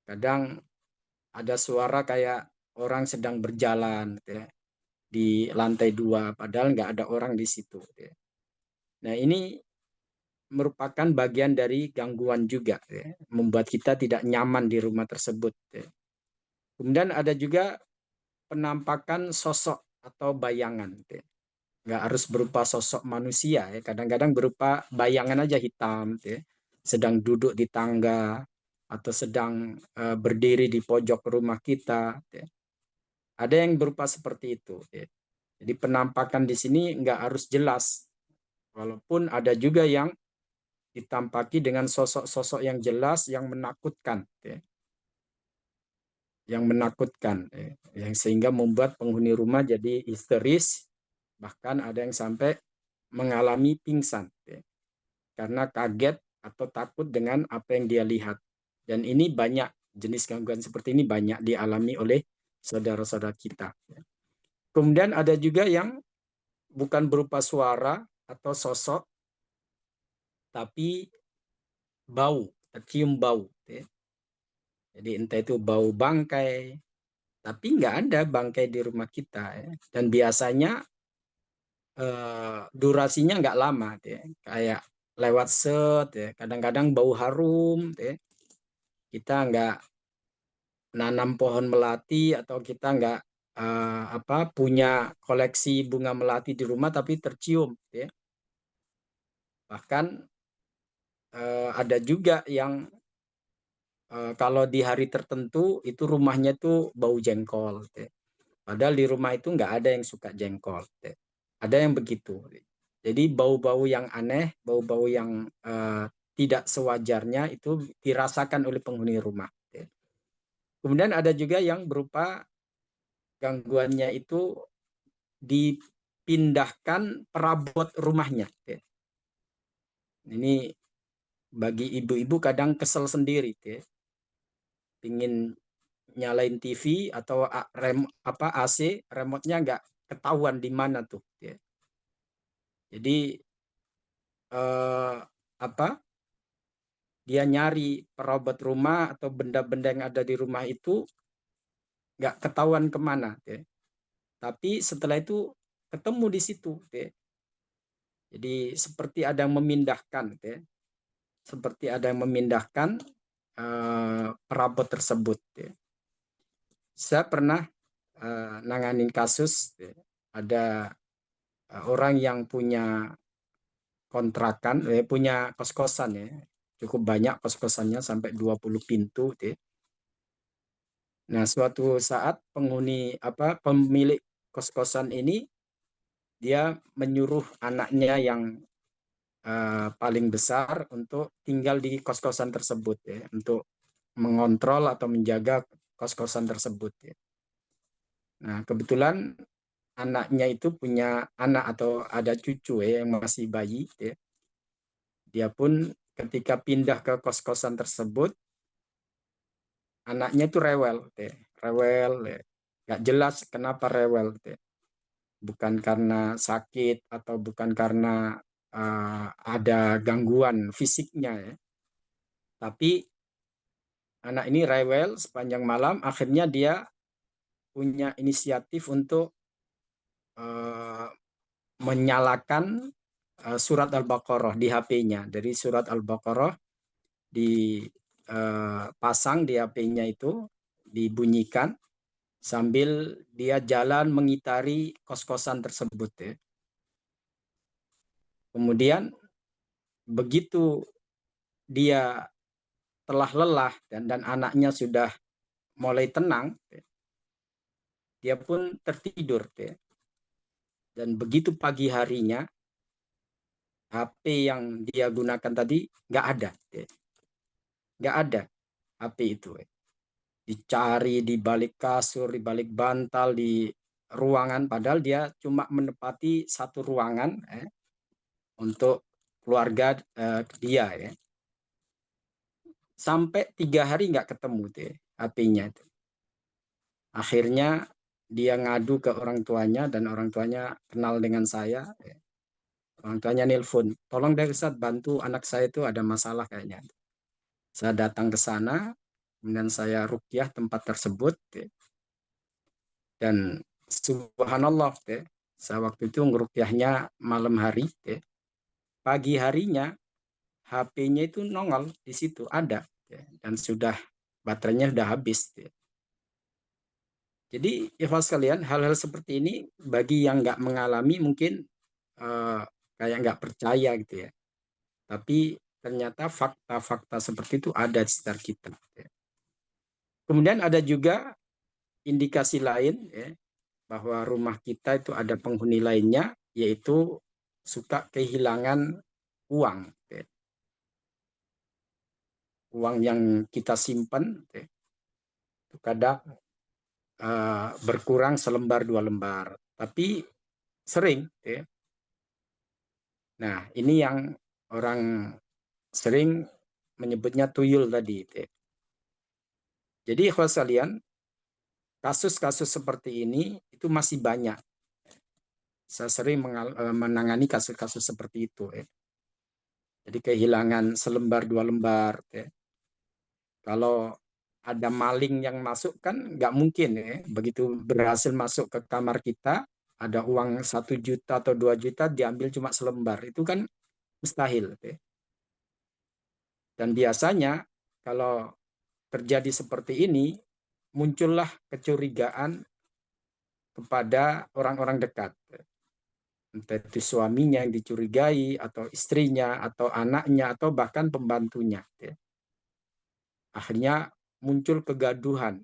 Kadang ada suara kayak orang sedang berjalan di lantai 2, padahal nggak ada orang di situ. Nah, ini merupakan bagian dari gangguan juga, membuat kita tidak nyaman di rumah tersebut. Kemudian ada juga penampakan sosok atau bayangan. Nggak harus berupa sosok manusia, kadang-kadang berupa bayangan aja hitam, sedang duduk di tangga atau sedang berdiri di pojok rumah kita. Ada yang berupa seperti itu. Jadi penampakan di sini nggak harus jelas, walaupun ada juga yang ditampaki dengan sosok-sosok yang jelas, yang menakutkan, yang sehingga membuat penghuni rumah jadi histeris, bahkan ada yang sampai mengalami pingsan karena kaget atau takut dengan apa yang dia lihat. Dan ini banyak, jenis gangguan seperti ini banyak dialami oleh saudara-saudara kita. Kemudian ada juga yang bukan berupa suara atau sosok, tapi bau, tercium bau. Jadi entah itu bau bangkai, tapi nggak ada bangkai di rumah kita. Dan biasanya durasinya nggak lama, kayak lewat set, kadang-kadang bau harum. Kita nggak nanam pohon melati atau kita nggak punya koleksi bunga melati di rumah, tapi tercium. Bahkan ada juga yang kalau di hari tertentu itu rumahnya tuh bau jengkol. Padahal di rumah itu nggak ada yang suka jengkol. Ada yang begitu. Jadi bau-bau yang aneh, bau-bau yang tidak sewajarnya itu dirasakan oleh penghuni rumah. Kemudian ada juga yang berupa gangguannya itu dipindahkan perabot rumahnya. Ini bagi ibu-ibu kadang kesel sendiri, pingin nyalain TV atau AC, remote-nya nggak ketahuan di mana tuh. Jadi dia nyari perabot rumah atau benda-benda yang ada di rumah itu nggak ketahuan kemana. Tapi setelah itu ketemu di situ. Jadi seperti ada yang memindahkan, seperti ada yang memindahkan perabot tersebut. Saya pernah nanganin kasus, ada orang yang punya kontrakan, punya kos-kosan, cukup banyak kos-kosannya sampai 20 pintu. Nah, suatu saat pemilik kos-kosan ini dia menyuruh anaknya yang paling besar untuk tinggal di kos-kosan tersebut, untuk mengontrol atau menjaga kos-kosan tersebut. Nah, kebetulan anaknya itu punya anak atau ada cucu yang masih bayi. Dia pun ketika pindah ke kos-kosan tersebut, anaknya itu rewel, rewel, nggak jelas kenapa rewel, bukan karena sakit atau bukan karena ada gangguan fisiknya ya, tapi anak ini rewel sepanjang malam, akhirnya dia punya inisiatif untuk menyalakan surat Al-Baqarah di HP-nya. Dari surat Al-Baqarah dipasang di HP-nya itu, dibunyikan sambil dia jalan mengitari kos-kosan tersebut ya. Kemudian begitu dia telah lelah dan anaknya sudah mulai tenang, dia pun tertidur. Dan begitu pagi harinya, HP yang dia gunakan tadi nggak ada. Nggak ada HP itu. Dicari di balik kasur, di balik bantal, di ruangan, padahal dia cuma menepati satu ruangan untuk keluarga dia ya. Sampai 3 hari nggak ketemu HP-nya itu. Akhirnya dia ngadu ke orang tuanya dan orang tuanya kenal dengan saya. Orang tuanya nelpon, tolong deh Ustadz bantu anak saya itu ada masalah kayaknya. Saya datang ke sana, kemudian saya ruqyah tempat tersebut. Dan subhanallah, saya waktu itu ngeruqyahnya malam hari. Pagi harinya HP-nya itu nongol di situ, ada. Dan sudah baterainya sudah habis. Jadi ikhwas sekalian, hal-hal seperti ini bagi yang nggak mengalami mungkin kayak nggak percaya gitu ya. Tapi ternyata fakta-fakta seperti itu ada di sekitar kita. Kemudian ada juga indikasi lain ya, bahwa rumah kita itu ada penghuni lainnya, yaitu suka kehilangan uang. Ya. Uang yang kita simpan ya, itu kadang berkurang selembar 2 lembar. Tapi sering. Ya. Nah, ini yang orang sering menyebutnya tuyul tadi. Ya. Jadi ikhwas sekalian, kasus-kasus seperti ini itu masih banyak. Saya sering menangani kasus-kasus seperti itu. Ya. Jadi kehilangan selembar 2 lembar. Ya. Kalau ada maling yang masuk kan nggak mungkin ya. Begitu berhasil masuk ke kamar kita, ada uang 1 juta atau 2 juta diambil cuma selembar. Itu kan mustahil. Ya. Dan biasanya kalau terjadi seperti ini, muncullah kecurigaan kepada orang-orang dekat. Entah itu suaminya yang dicurigai, atau istrinya, atau anaknya, atau bahkan pembantunya. Akhirnya muncul kegaduhan.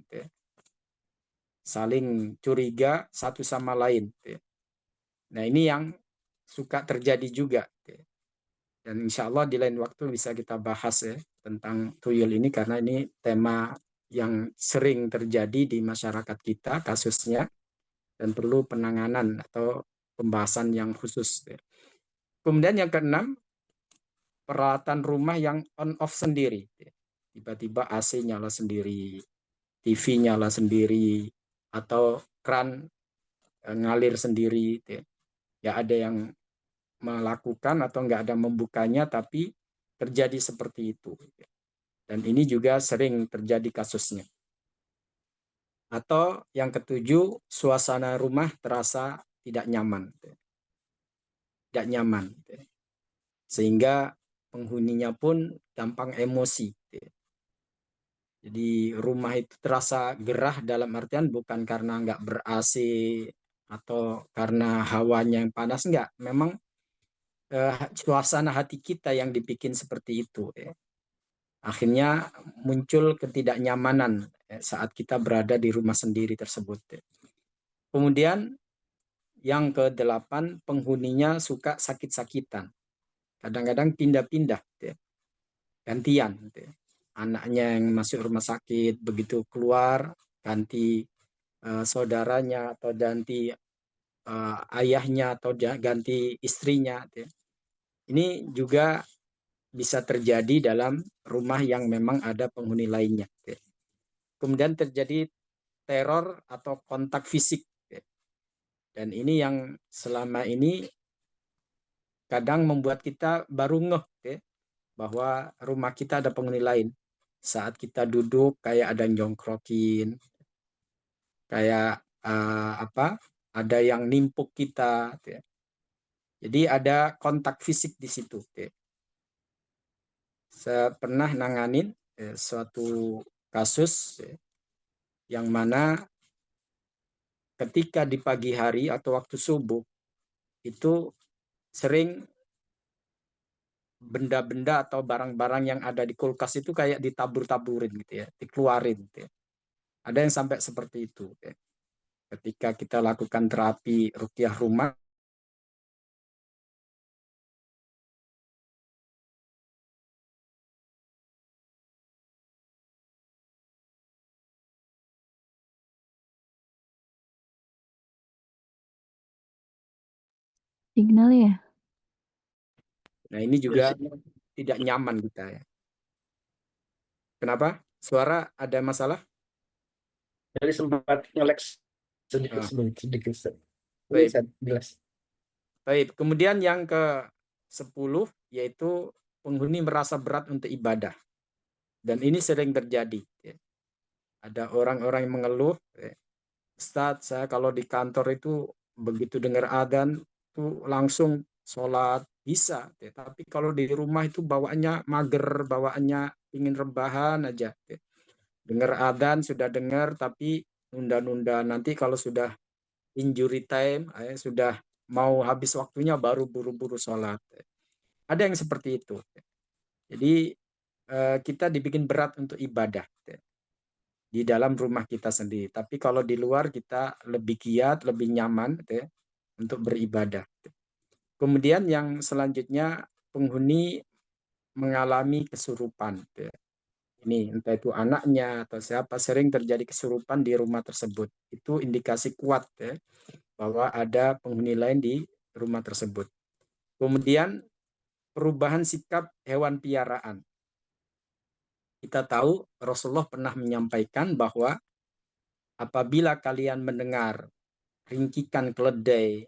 Saling curiga satu sama lain. Nah ini yang suka terjadi juga. Dan insya Allah di lain waktu bisa kita bahas ya tentang tuyul ini, karena ini tema yang sering terjadi di masyarakat kita kasusnya, dan perlu penanganan atau pembahasan yang khusus. Kemudian yang keenam, peralatan rumah yang on off sendiri. Tiba-tiba AC nyala sendiri, TV nyala sendiri, atau kran ngalir sendiri. Ya ada yang melakukan atau nggak ada membukanya, tapi terjadi seperti itu. Dan ini juga sering terjadi kasusnya. Atau yang ketujuh, suasana rumah terasa tidak nyaman. Tidak nyaman. Sehingga penghuninya pun gampang emosi. Jadi rumah itu terasa gerah dalam artian bukan karena nggak ber-AC atau karena hawanya yang panas, enggak. Memang suasana hati kita yang dibikin seperti itu. Akhirnya muncul ketidaknyamanan saat kita berada di rumah sendiri tersebut. Kemudian yang ke-8, penghuninya suka sakit-sakitan. Kadang-kadang pindah-pindah, gantian. Anaknya yang masuk rumah sakit, begitu keluar ganti saudaranya, atau ganti ayahnya, atau ganti istrinya. Ini juga bisa terjadi dalam rumah yang memang ada penghuni lainnya. kemudian terjadi teror atau kontak fisik. Dan ini yang selama ini kadang membuat kita baru ngeh bahwa rumah kita ada penghuni lain. Saat kita duduk kayak ada yang jongkrokin, kayak ada yang nimpuk kita. Jadi ada kontak fisik di situ. Saya pernah nanganin suatu kasus yang mana ketika di pagi hari atau waktu subuh itu sering benda-benda atau barang-barang yang ada di kulkas itu kayak ditabur-taburin gitu ya, dikeluarin gitu ya. Ada yang sampai seperti itu. Ketika kita lakukan terapi ruqyah rumah, Signal ya? nah ini juga tidak nyaman kita ya. Kenapa? Suara ada masalah? Jadi sempat ngelek sedikit, Ah, sedikit. Ini baik. jelas. Baik. Kemudian yang ke-10 yaitu penghuni merasa berat untuk ibadah. Dan ini sering terjadi. Ada orang-orang yang mengeluh, Ustadz, saya kalau di kantor itu begitu dengar adzan tuh langsung sholat bisa, tapi kalau di rumah itu bawaannya mager, bawaannya ingin rebahan aja. Dengar adzan sudah dengar tapi nunda-nunda, nanti kalau sudah injury time, sudah mau habis waktunya baru buru-buru sholat. Ada yang seperti itu. Jadi kita dibikin berat untuk ibadah di dalam rumah kita sendiri. Tapi kalau di luar kita lebih giat, lebih nyaman untuk beribadah. Kemudian yang selanjutnya penghuni mengalami kesurupan. Ini entah itu anaknya atau siapa sering terjadi kesurupan di rumah tersebut. Itu indikasi kuat bahwa ada penghuni lain di rumah tersebut. Kemudian perubahan sikap hewan piaraan. Kita tahu Rasulullah pernah menyampaikan bahwa apabila kalian mendengar ringkikan keledai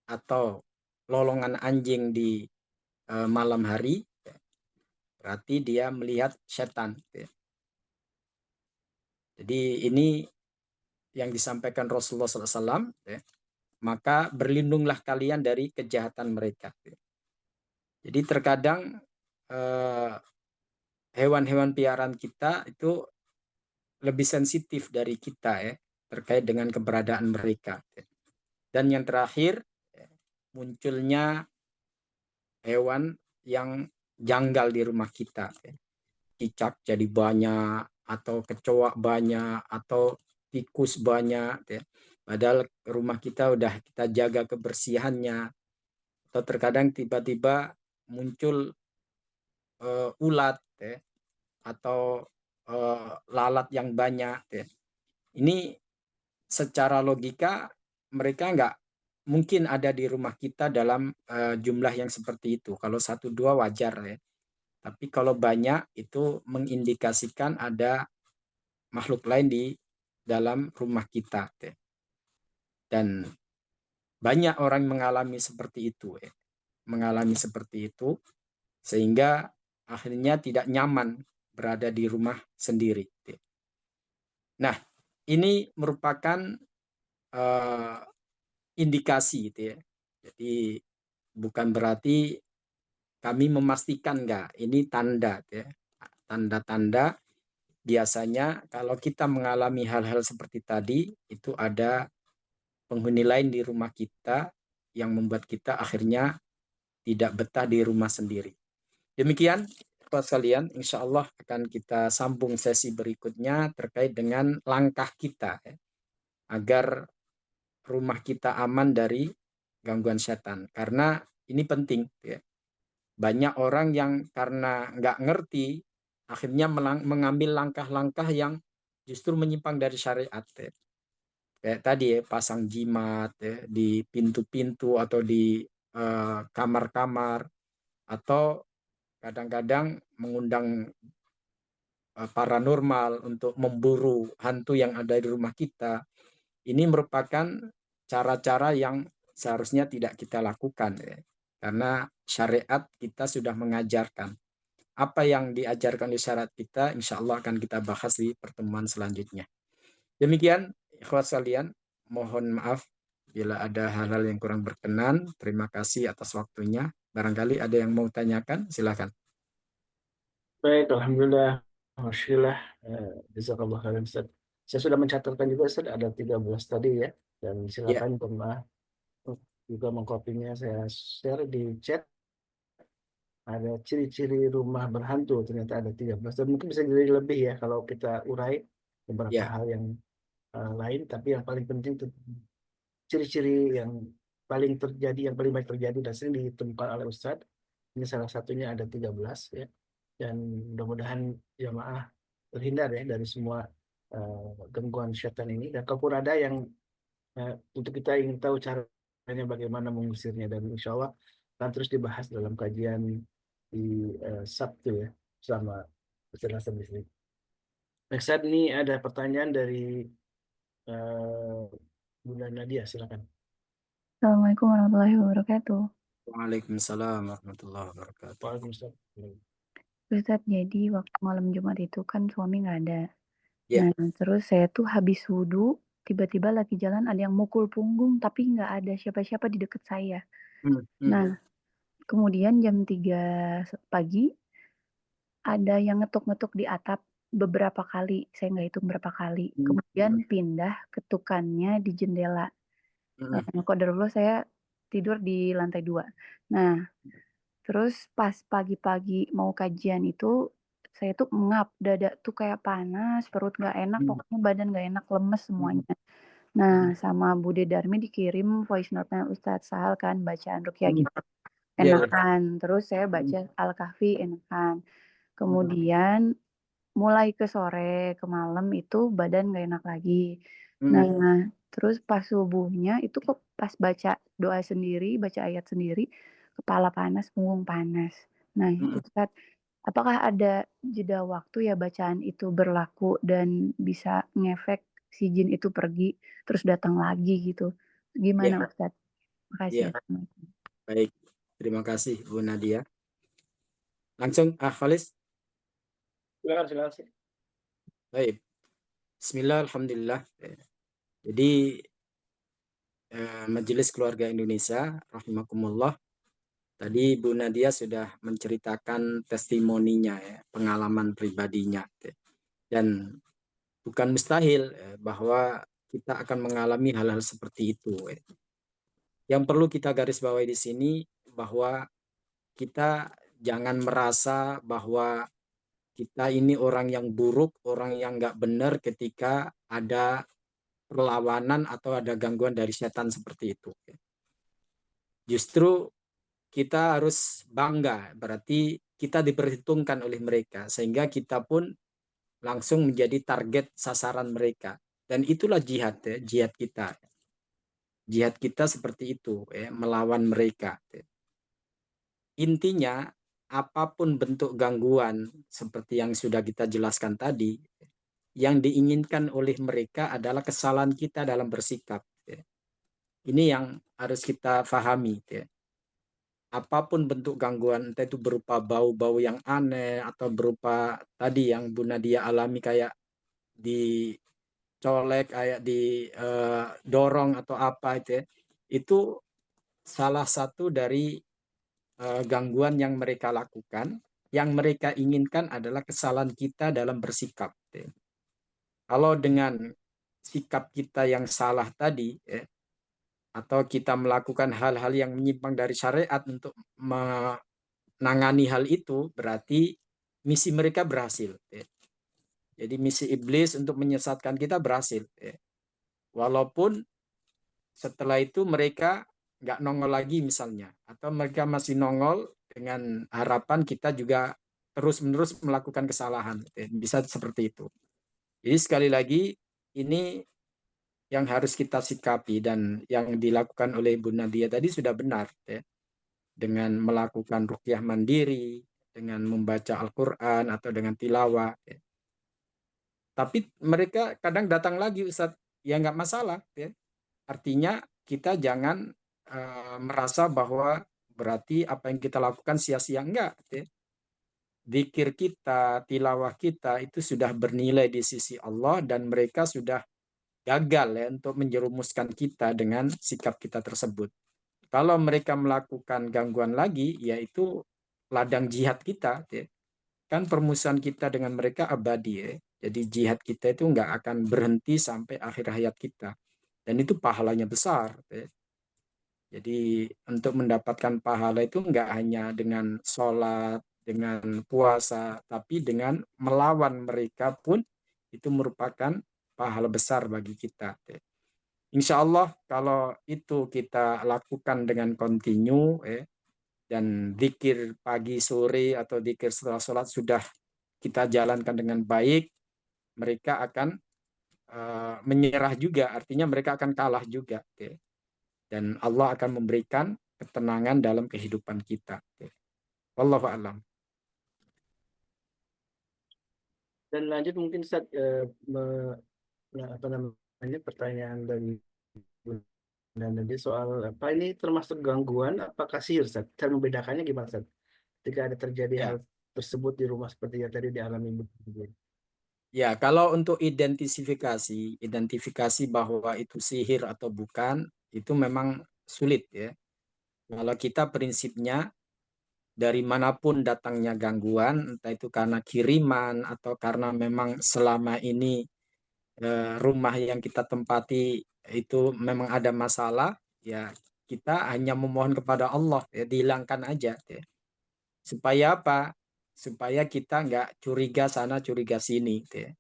atau lolongan anjing di malam hari, berarti dia melihat setan. Jadi ini yang disampaikan Rasulullah SAW, maka berlindunglah kalian dari kejahatan mereka. Jadi terkadang hewan-hewan piaraan kita itu lebih sensitif dari kita terkait dengan keberadaan mereka. Dan yang terakhir, munculnya hewan yang janggal di rumah kita. Cicak jadi banyak, atau kecoa banyak, atau tikus banyak. Padahal rumah kita udah kita jaga kebersihannya. Atau terkadang tiba-tiba muncul ulat atau lalat yang banyak. Ini secara logika mereka nggak mungkin ada di rumah kita dalam jumlah yang seperti itu. Kalau 1-2 wajar ya. Tapi kalau banyak itu mengindikasikan ada makhluk lain di dalam rumah kita. Dan banyak orang mengalami seperti itu. Mengalami seperti itu sehingga akhirnya tidak nyaman berada di rumah sendiri. Nah, ini merupakan indikasi gitu ya. Jadi bukan berarti kami memastikan enggak, ini tanda ya. Tanda-tanda biasanya kalau kita mengalami hal-hal seperti tadi itu ada penghuni lain di rumah kita yang membuat kita akhirnya tidak betah di rumah sendiri. Demikian Bapak sekalian, insya Allah akan kita sambung sesi berikutnya terkait dengan langkah kita ya, agar rumah kita aman dari gangguan setan. Karena ini penting ya. Banyak orang yang karena nggak ngerti akhirnya mengambil langkah-langkah yang justru menyimpang dari syariat. Ya. Kayak tadi ya, pasang jimat ya, di pintu-pintu atau di kamar-kamar, atau kadang-kadang mengundang paranormal, untuk memburu hantu yang ada di rumah kita, ini merupakan cara-cara yang seharusnya tidak kita lakukan ya. Karena syariat kita sudah mengajarkan. Apa yang diajarkan di syariat kita, insya Allah akan kita bahas di pertemuan selanjutnya. Demikian, ikhwan sekalian, mohon maaf bila ada hal-hal yang kurang berkenan. Terima kasih atas waktunya. Barangkali ada yang mau tanyakan, silakan. Baik, alhamdulillah. Alhamdulillah. Jazakallah khairan Ustaz. Saya sudah mencatatkan juga Ustaz ada 13 tadi ya. Dan Ya, silakan pernah juga mengkopinya saya share di chat. Ada ciri-ciri rumah berhantu, ternyata ada 13. Dan mungkin bisa jadi lebih ya kalau kita urai beberapa ya, hal yang lain. Tapi yang paling penting itu ciri-ciri yang paling terjadi, yang paling banyak terjadi dan sering ditemukan oleh Ustadz. Ini salah satunya ada 13 ya. Dan mudah-mudahan jamaah terhindar ya dari semua gangguan setan ini. Dan kalaupun ada yang untuk kita ingin tahu caranya bagaimana mengusirnya, dan insya Allah akan terus dibahas dalam kajian di Sabtu ya, selama Selasa di sini. Next saat ini ada pertanyaan dari uh, Bunda Nadia, silakan. Assalamualaikum warahmatullahi wabarakatuh. Waalaikumsalam warahmatullahi wabarakatuh. Waalaikumsalam. Ustadz, jadi waktu malam Jumat itu kan suami nggak ada. Ya, Nah, terus saya tuh habis wudhu, tiba-tiba lagi jalan ada yang mukul punggung, tapi nggak ada siapa-siapa di dekat saya. hmm, hmm, Nah, kemudian jam 3 pagi, ada yang ngetuk-ngetuk di atap beberapa kali. Saya nggak hitung berapa kali. hmm, Kemudian pindah ketukannya di jendela. hmm, Qadarullah saya tidur di lantai 2. Nah, terus pas pagi-pagi mau kajian itu, saya tuh ngap, dada tuh kayak panas, perut nggak enak, hmm, pokoknya badan nggak enak, lemes hmm, semuanya. Nah, hmm, sama Bude Darmi dikirim voice note-nya Ustadz Sahal kan, bacaan rukyah hmm. gitu. Ya, ya. Enakan, terus saya Hmm, baca Al-Kahfi enakan. hmm, Kemudian mulai ke sore, ke malam itu badan nggak enak lagi. hmm, Nah, terus pas subuhnya itu kok pas baca doa sendiri, baca ayat sendiri, kepala panas, punggung panas. Nah, hmm. Ustadz, apakah ada jeda waktu ya bacaan itu berlaku dan bisa ngefek si jin itu pergi terus datang lagi gitu? Gimana Ya, Ustadz? Makasih. ya. Assalamualaikum. Baik. Terima kasih, Bu Nadia. Langsung, Khalis. Silakan, silakan. Baik. Bismillah, alhamdulillah. Jadi, Majelis Keluarga Indonesia, rahimakumullah. Tadi Bu Nadia sudah menceritakan testimoninya, ya, pengalaman pribadinya. Dan bukan mustahil bahwa kita akan mengalami hal-hal seperti itu. Yang perlu kita garis bawahi di sini bahwa kita jangan merasa bahwa kita ini orang yang buruk, orang yang nggak benar ketika ada perlawanan atau ada gangguan dari setan seperti itu. Justru kita harus bangga, berarti kita diperhitungkan oleh mereka, sehingga kita pun langsung menjadi target sasaran mereka. Dan itulah jihad, ya, jihad kita. Jihad kita seperti itu, ya, melawan mereka. Intinya, apapun bentuk gangguan seperti yang sudah kita jelaskan tadi, yang diinginkan oleh mereka adalah kesalahan kita dalam bersikap. Ini yang harus kita pahami. Apapun bentuk gangguan, entah itu berupa bau-bau yang aneh, atau berupa tadi yang Bu Nadia alami kayak dicolek, kayak didorong atau apa itu ya, itu salah satu dari gangguan yang mereka lakukan. Yang mereka inginkan adalah kesalahan kita dalam bersikap. Kalau dengan sikap kita yang salah tadi, atau kita melakukan hal-hal yang menyimpang dari syariat untuk menangani hal itu, berarti misi mereka berhasil. Jadi misi iblis untuk menyesatkan kita berhasil. Walaupun setelah itu mereka nggak nongol lagi misalnya, atau mereka masih nongol dengan harapan kita juga terus-menerus melakukan kesalahan. Bisa seperti itu. Jadi sekali lagi, ini yang harus kita sikapi, dan yang dilakukan oleh Bu Nadia tadi sudah benar. Dengan melakukan ruqyah mandiri, dengan membaca Al-Quran atau dengan tilawah. Tapi mereka kadang datang lagi, Ustadz, ya nggak masalah. Ya. Artinya kita jangan merasa bahwa berarti apa yang kita lakukan sia-sia, enggak. Ya. Zikir kita, tilawah kita itu sudah bernilai di sisi Allah dan mereka sudah gagal ya untuk menjerumuskan kita dengan sikap kita tersebut. Kalau mereka melakukan gangguan lagi, yaitu ladang jihad kita, ya. Kan permusuhan kita dengan mereka abadi ya. Jadi jihad kita itu nggak akan berhenti sampai akhir hayat kita. Dan itu pahalanya besar. Ya. Jadi untuk mendapatkan pahala itu nggak hanya dengan sholat, dengan puasa, tapi dengan melawan mereka pun itu merupakan pahala besar bagi kita. Ya. Insya Allah kalau itu kita lakukan dengan kontinu, dan zikir pagi sore atau zikir setelah sholat sudah kita jalankan dengan baik, mereka akan menyerah juga, artinya mereka akan kalah juga. Dan Allah akan memberikan ketenangan dalam kehidupan kita. Wallahu a'lam. Dan lanjut mungkin Ustaz, apa namanya, pertanyaan dari dan nanti soal apa ini termasuk gangguan apakah sihir, Ustaz? Cara membedakannya gimana, Ustaz? Ketika ada terjadi hal Ya. tersebut di rumah seperti yang tadi dialami Ibu. Ya, kalau untuk identifikasi bahwa itu sihir atau bukan, itu memang sulit ya. Kalau kita prinsipnya dari manapun datangnya gangguan, entah itu karena kiriman atau karena memang selama ini rumah yang kita tempati itu memang ada masalah, ya kita hanya memohon kepada Allah ya dihilangkan aja ya. Supaya apa? Supaya kita nggak curiga sana curiga sini ya.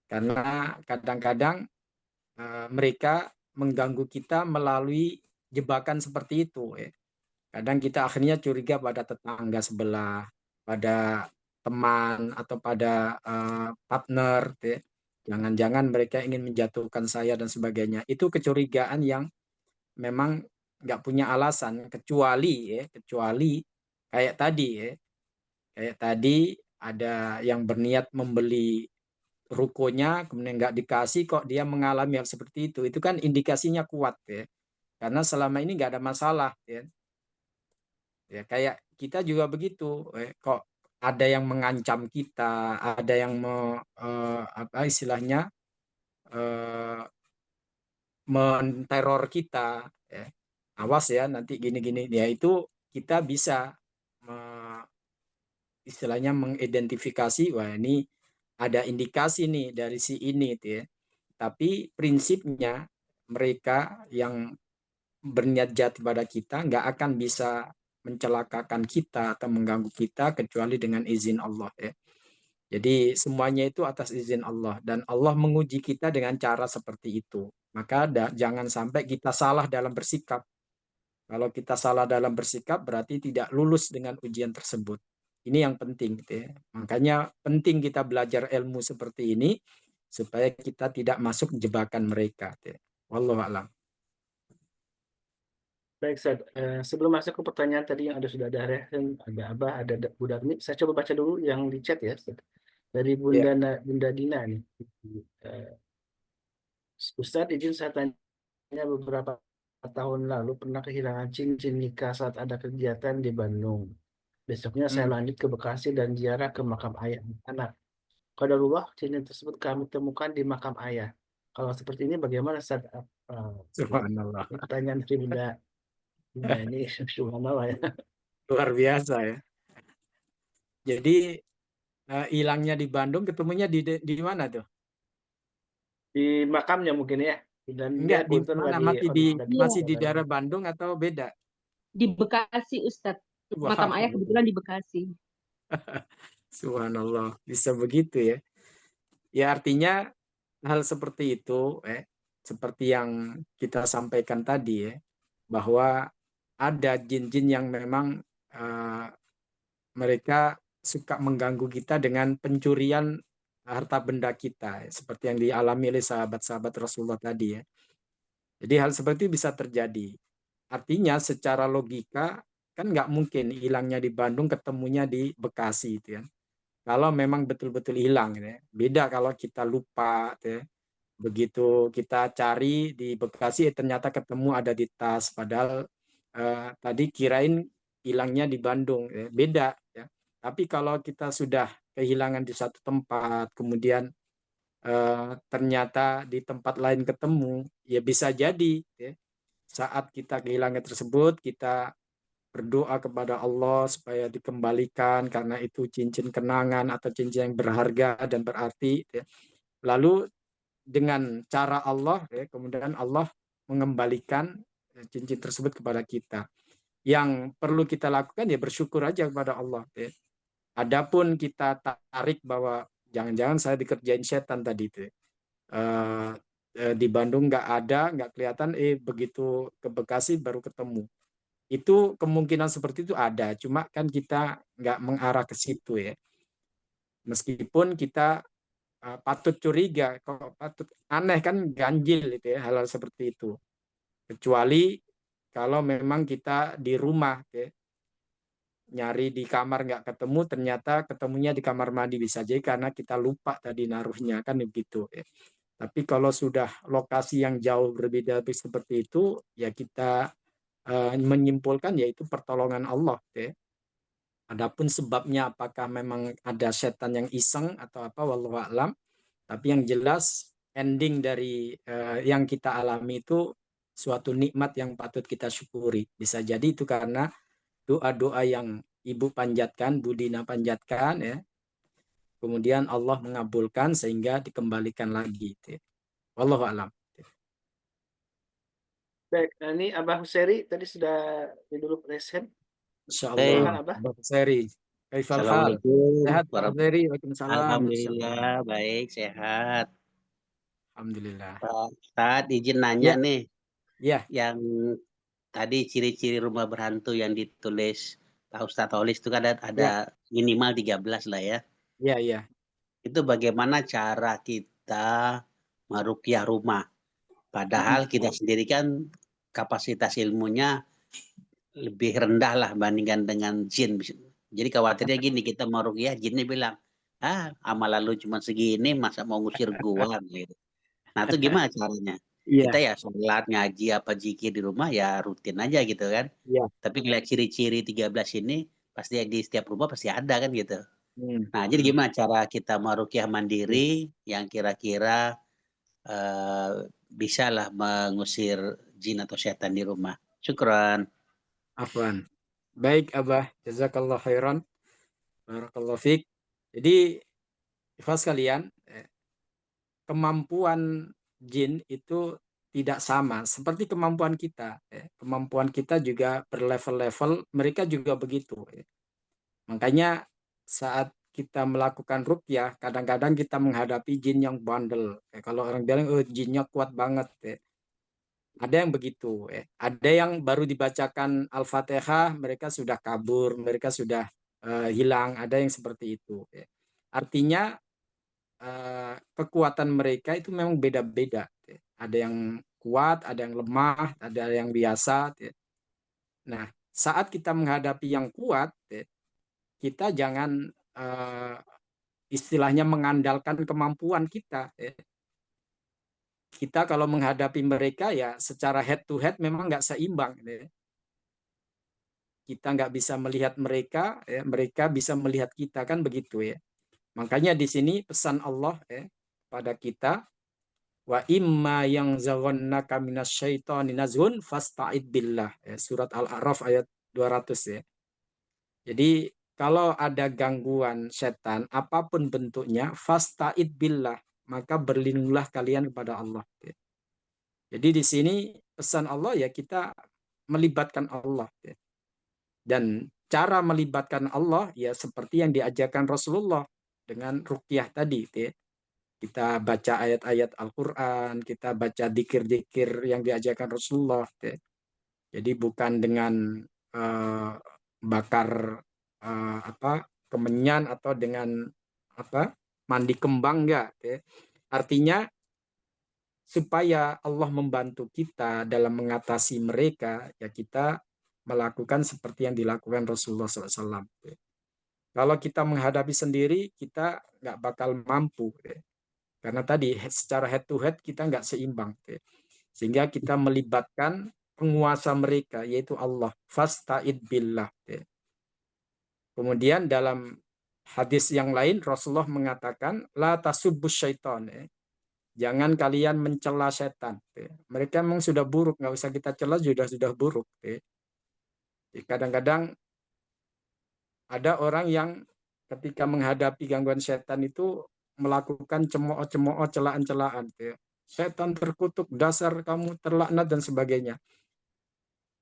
Karena kadang-kadang mereka mengganggu kita melalui jebakan seperti itu ya. Kadang kita akhirnya curiga pada tetangga sebelah, pada teman atau pada partner ya. Jangan-jangan mereka ingin menjatuhkan saya dan sebagainya. Itu kecurigaan yang memang nggak punya alasan, kecuali kayak tadi ya. Kayak tadi ada yang berniat membeli rukonya, kemudian nggak dikasih kok dia mengalami hal seperti itu. Itu kan indikasinya kuat ya. Karena selama ini nggak ada masalah ya. Ya kayak kita juga begitu. Kok ada yang mengancam kita, ada yang apa istilahnya menteror kita, ya. Awas ya nanti gini-gini, ya itu kita bisa istilahnya mengidentifikasi, wah ini ada indikasi nih dari si ini, ya. Tapi prinsipnya mereka yang berniat jahat pada kita nggak akan bisa mencelakakan kita atau mengganggu kita kecuali dengan izin Allah ya. Jadi semuanya itu atas izin Allah dan Allah menguji kita dengan cara seperti itu. Maka jangan sampai kita salah dalam bersikap. Kalau kita salah dalam bersikap berarti tidak lulus dengan ujian tersebut. Ini yang penting gitu ya. Makanya penting kita belajar ilmu seperti ini supaya kita tidak masuk jebakan mereka gitu ya. Wallahu a'lam. Baik, Ustaz. Sebelum masuk ke pertanyaan tadi yang sudah ada Rehen, ada Abah, ada Bu Darmi, saya coba baca dulu yang di chat ya, Ustaz. Dari Ya. Bunda Dina nih. Ustaz, izin saya tanya, beberapa tahun lalu pernah kehilangan cincin nikah saat ada kegiatan di Bandung. Besoknya saya lanjut ke Bekasi dan ziarah ke makam ayah anak. Qadarullah, cincin tersebut kami temukan di makam ayah. Kalau seperti ini bagaimana, Ustaz? Subhanallah. Pertanyaan dari Bunda ini subhanallah ya. Luar biasa ya. Jadi hilangnya di Bandung, ketemunya di mana tuh? Di makamnya mungkin ya. Dan dia Enggak, di kebetulan mana? lagi Iya, Masih di perjalanan. daerah Bandung atau beda? di Bekasi, Ustadz. Makam ayah Subhanallah. kebetulan di Bekasi. Subhanallah. Bisa begitu ya. Ya artinya hal seperti itu, seperti yang kita sampaikan tadi ya, bahwa ada jin-jin yang memang mereka suka mengganggu kita dengan pencurian harta benda kita, seperti yang dialami oleh sahabat-sahabat Rasulullah tadi ya. Jadi hal seperti itu bisa terjadi. Artinya secara logika kan nggak mungkin hilangnya di Bandung ketemunya di Bekasi itu ya. kalau memang betul-betul hilang gitu ya. Beda kalau kita lupa gitu ya. Begitu kita cari di Bekasi ternyata ketemu ada di tas, padahal tadi kirain hilangnya di Bandung ya. Beda ya. Tapi kalau kita sudah kehilangan di satu tempat, kemudian ternyata di tempat lain ketemu, ya bisa jadi ya, saat kita kehilangan tersebut kita berdoa kepada Allah supaya dikembalikan karena itu cincin kenangan atau cincin yang berharga dan berarti ya. Lalu dengan cara Allah ya, kemudian Allah mengembalikan cincin tersebut kepada kita. Yang perlu kita lakukan ya bersyukur aja kepada Allah ya. Adapun kita tarik bahwa jangan-jangan saya dikerjain setan tadi itu. Di Bandung nggak kelihatan, begitu ke Bekasi baru ketemu. Itu kemungkinan seperti itu ada, cuma kan kita nggak mengarah ke situ ya. Meskipun kita patut curiga, kok patut aneh kan, ganjil itu ya hal-hal seperti itu. Kecuali kalau memang kita di rumah ya, nyari di kamar nggak ketemu, ternyata ketemunya di kamar mandi, bisa jadi karena kita lupa tadi naruhnya kan begitu ya. Tapi kalau sudah lokasi yang jauh berbeda seperti itu, ya kita menyimpulkan yaitu pertolongan Allah ya. Adapun sebabnya apakah memang ada setan yang iseng atau apa, wallahu a'lam. Tapi yang jelas ending dari yang kita alami itu suatu nikmat yang patut kita syukuri. Bisa jadi itu karena doa-doa yang Ibu panjatkan, Bu Dina panjatkan ya. Kemudian Allah mengabulkan sehingga dikembalikan lagi. Ya. Wallahu a'lam. Baik, nah ini Abah Huseri tadi sudah dulu present. Insya Silakan Allah. Abah. Abah Seri. Kaifal hal? Assalamualaikum Sehat Pak warahmatullahi Seri. Waalaikumsalam. Masya Allah. Alhamdulillah baik sehat. Alhamdulillah. Pak Ustadz izin nanya Ya, nih, ya, yang tadi ciri-ciri rumah berhantu yang ditulis Pak Ustadz Olis itu kan ya, ada minimal 13 lah ya. ya, ya. Itu bagaimana cara kita meruqyah rumah? Padahal kita sendiri kan kapasitas ilmunya lebih rendah lah bandingkan dengan jin. Jadi khawatirnya gini, kita mau ruqyah, jinnya bilang, amal lalu cuma segini, masa mau ngusir gua gitu. Nah itu gimana caranya? Kita Iya, ya sholat, ngaji, apa zikir di rumah ya rutin aja gitu kan. iya. Tapi ngeliat ciri-ciri 13 ini, pasti di setiap rumah pasti ada kan gitu. Hmm, Nah jadi gimana cara kita meruqyah mandiri yang kira-kira bisa lah mengusir jin atau setan di rumah. Syukran. Afwan. Baik, Abah. Jazakallah khairan. Barakallahu fiik. Jadi, ikhwas sekalian, kemampuan jin itu tidak sama seperti kemampuan kita. Kemampuan kita juga berlevel-level, mereka juga begitu. Makanya saat kita melakukan ruqyah, kadang-kadang kita menghadapi jin yang bandel. Kalau orang bilang, oh jinnya kuat banget. Ada yang begitu. Ada yang baru dibacakan Al-Fatihah, mereka sudah kabur, mereka sudah hilang. Ada yang seperti itu. Artinya kekuatan mereka itu memang beda-beda. Ada yang kuat, ada yang lemah, ada yang biasa. Nah, saat kita menghadapi yang kuat, kita jangan istilahnya mengandalkan kemampuan kita. Kita kalau menghadapi mereka ya secara head to head memang nggak seimbang. Kita nggak bisa melihat mereka, mereka bisa melihat kita kan begitu ya. Makanya di sini pesan Allah pada kita, wa imma yang zaghannaka minasyaitani nazghun fasta'id billah. Surat Al-A'raf ayat 200 ya. Jadi kalau ada gangguan setan apapun bentuknya, fasta'id billah, maka berlindunglah kalian kepada Allah. Jadi di sini pesan Allah ya kita melibatkan Allah. Dan cara melibatkan Allah ya seperti yang diajarkan Rasulullah dengan ruqyah tadi. Kita baca ayat-ayat Al-Quran, kita baca dikir-dikir yang diajarkan Rasulullah. Jadi bukan dengan bakar kemenyan atau dengan mandi kembang, enggak. Artinya supaya Allah membantu kita dalam mengatasi mereka, ya kita melakukan seperti yang dilakukan Rasulullah SAW. Kalau kita menghadapi sendiri, kita nggak bakal mampu. Karena tadi secara head to head kita nggak seimbang. Sehingga kita melibatkan penguasa mereka, yaitu Allah. Fasta'id billah. Kemudian dalam hadis yang lain, Rasulullah mengatakan, La tasubbus syaitan. Jangan kalian mencela setan. Mereka memang sudah buruk, nggak usah kita cela, sudah buruk. Kadang-kadang ada orang yang ketika menghadapi gangguan setan itu melakukan cemooh-cemooh, celaan-celaan. Setan terkutuk, dasar kamu terlaknat dan sebagainya.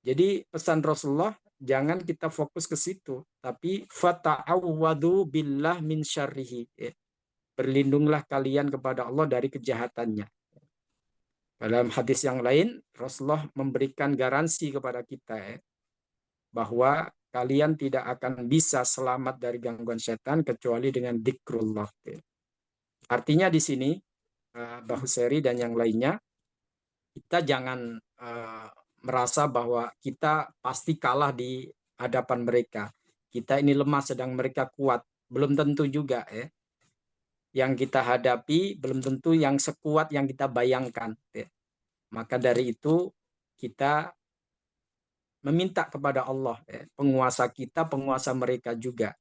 Jadi pesan Rasulullah, jangan kita fokus ke situ, tapi fata'awwadu billah min syarrihi. Berlindunglah kalian kepada Allah dari kejahatannya. Dalam hadis yang lain, Rasulullah memberikan garansi kepada kita bahwa kalian tidak akan bisa selamat dari gangguan setan kecuali dengan dzikrullah. Artinya di sini, Mbah Huseri dan yang lainnya, kita jangan merasa bahwa kita pasti kalah di hadapan mereka. Kita ini lemah sedang mereka kuat. Belum tentu juga. Yang kita hadapi belum tentu yang sekuat yang kita bayangkan. Maka dari itu kita meminta kepada Allah, penguasa kita, penguasa mereka juga.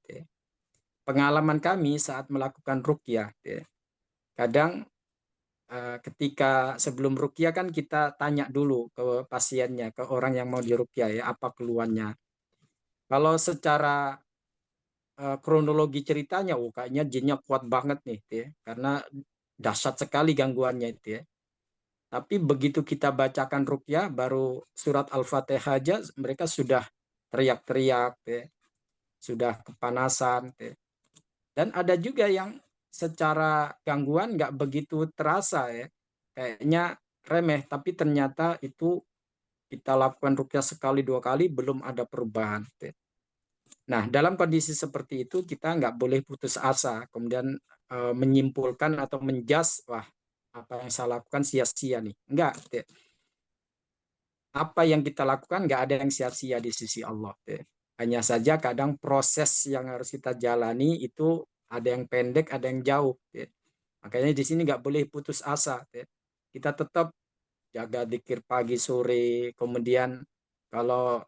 Pengalaman kami saat melakukan ruqyah, kadang ketika sebelum ruqyah kan kita tanya dulu ke pasiennya, ke orang yang mau diruqyah, apa keluhannya. Kalau secara kronologi ceritanya, kayaknya jinnya kuat banget nih, karena dahsyat sekali gangguannya itu. Tapi begitu kita bacakan ruqyah, baru surat Al-Fatihah aja mereka sudah teriak-teriak, sudah kepanasan. Dan ada juga yang secara gangguan nggak begitu terasa, kayaknya remeh, tapi ternyata itu kita lakukan ruqyah sekali dua kali belum ada perubahan. Nah, dalam kondisi seperti itu kita nggak boleh putus asa, kemudian menyimpulkan atau menjas, wah apa yang saya lakukan sia-sia nih. Enggak. Apa yang kita lakukan nggak ada yang sia-sia di sisi Allah. Hanya saja kadang proses yang harus kita jalani itu ada yang pendek, ada yang jauh. Makanya di sini nggak boleh putus asa. Kita tetap jaga dzikir pagi sore, kemudian kalau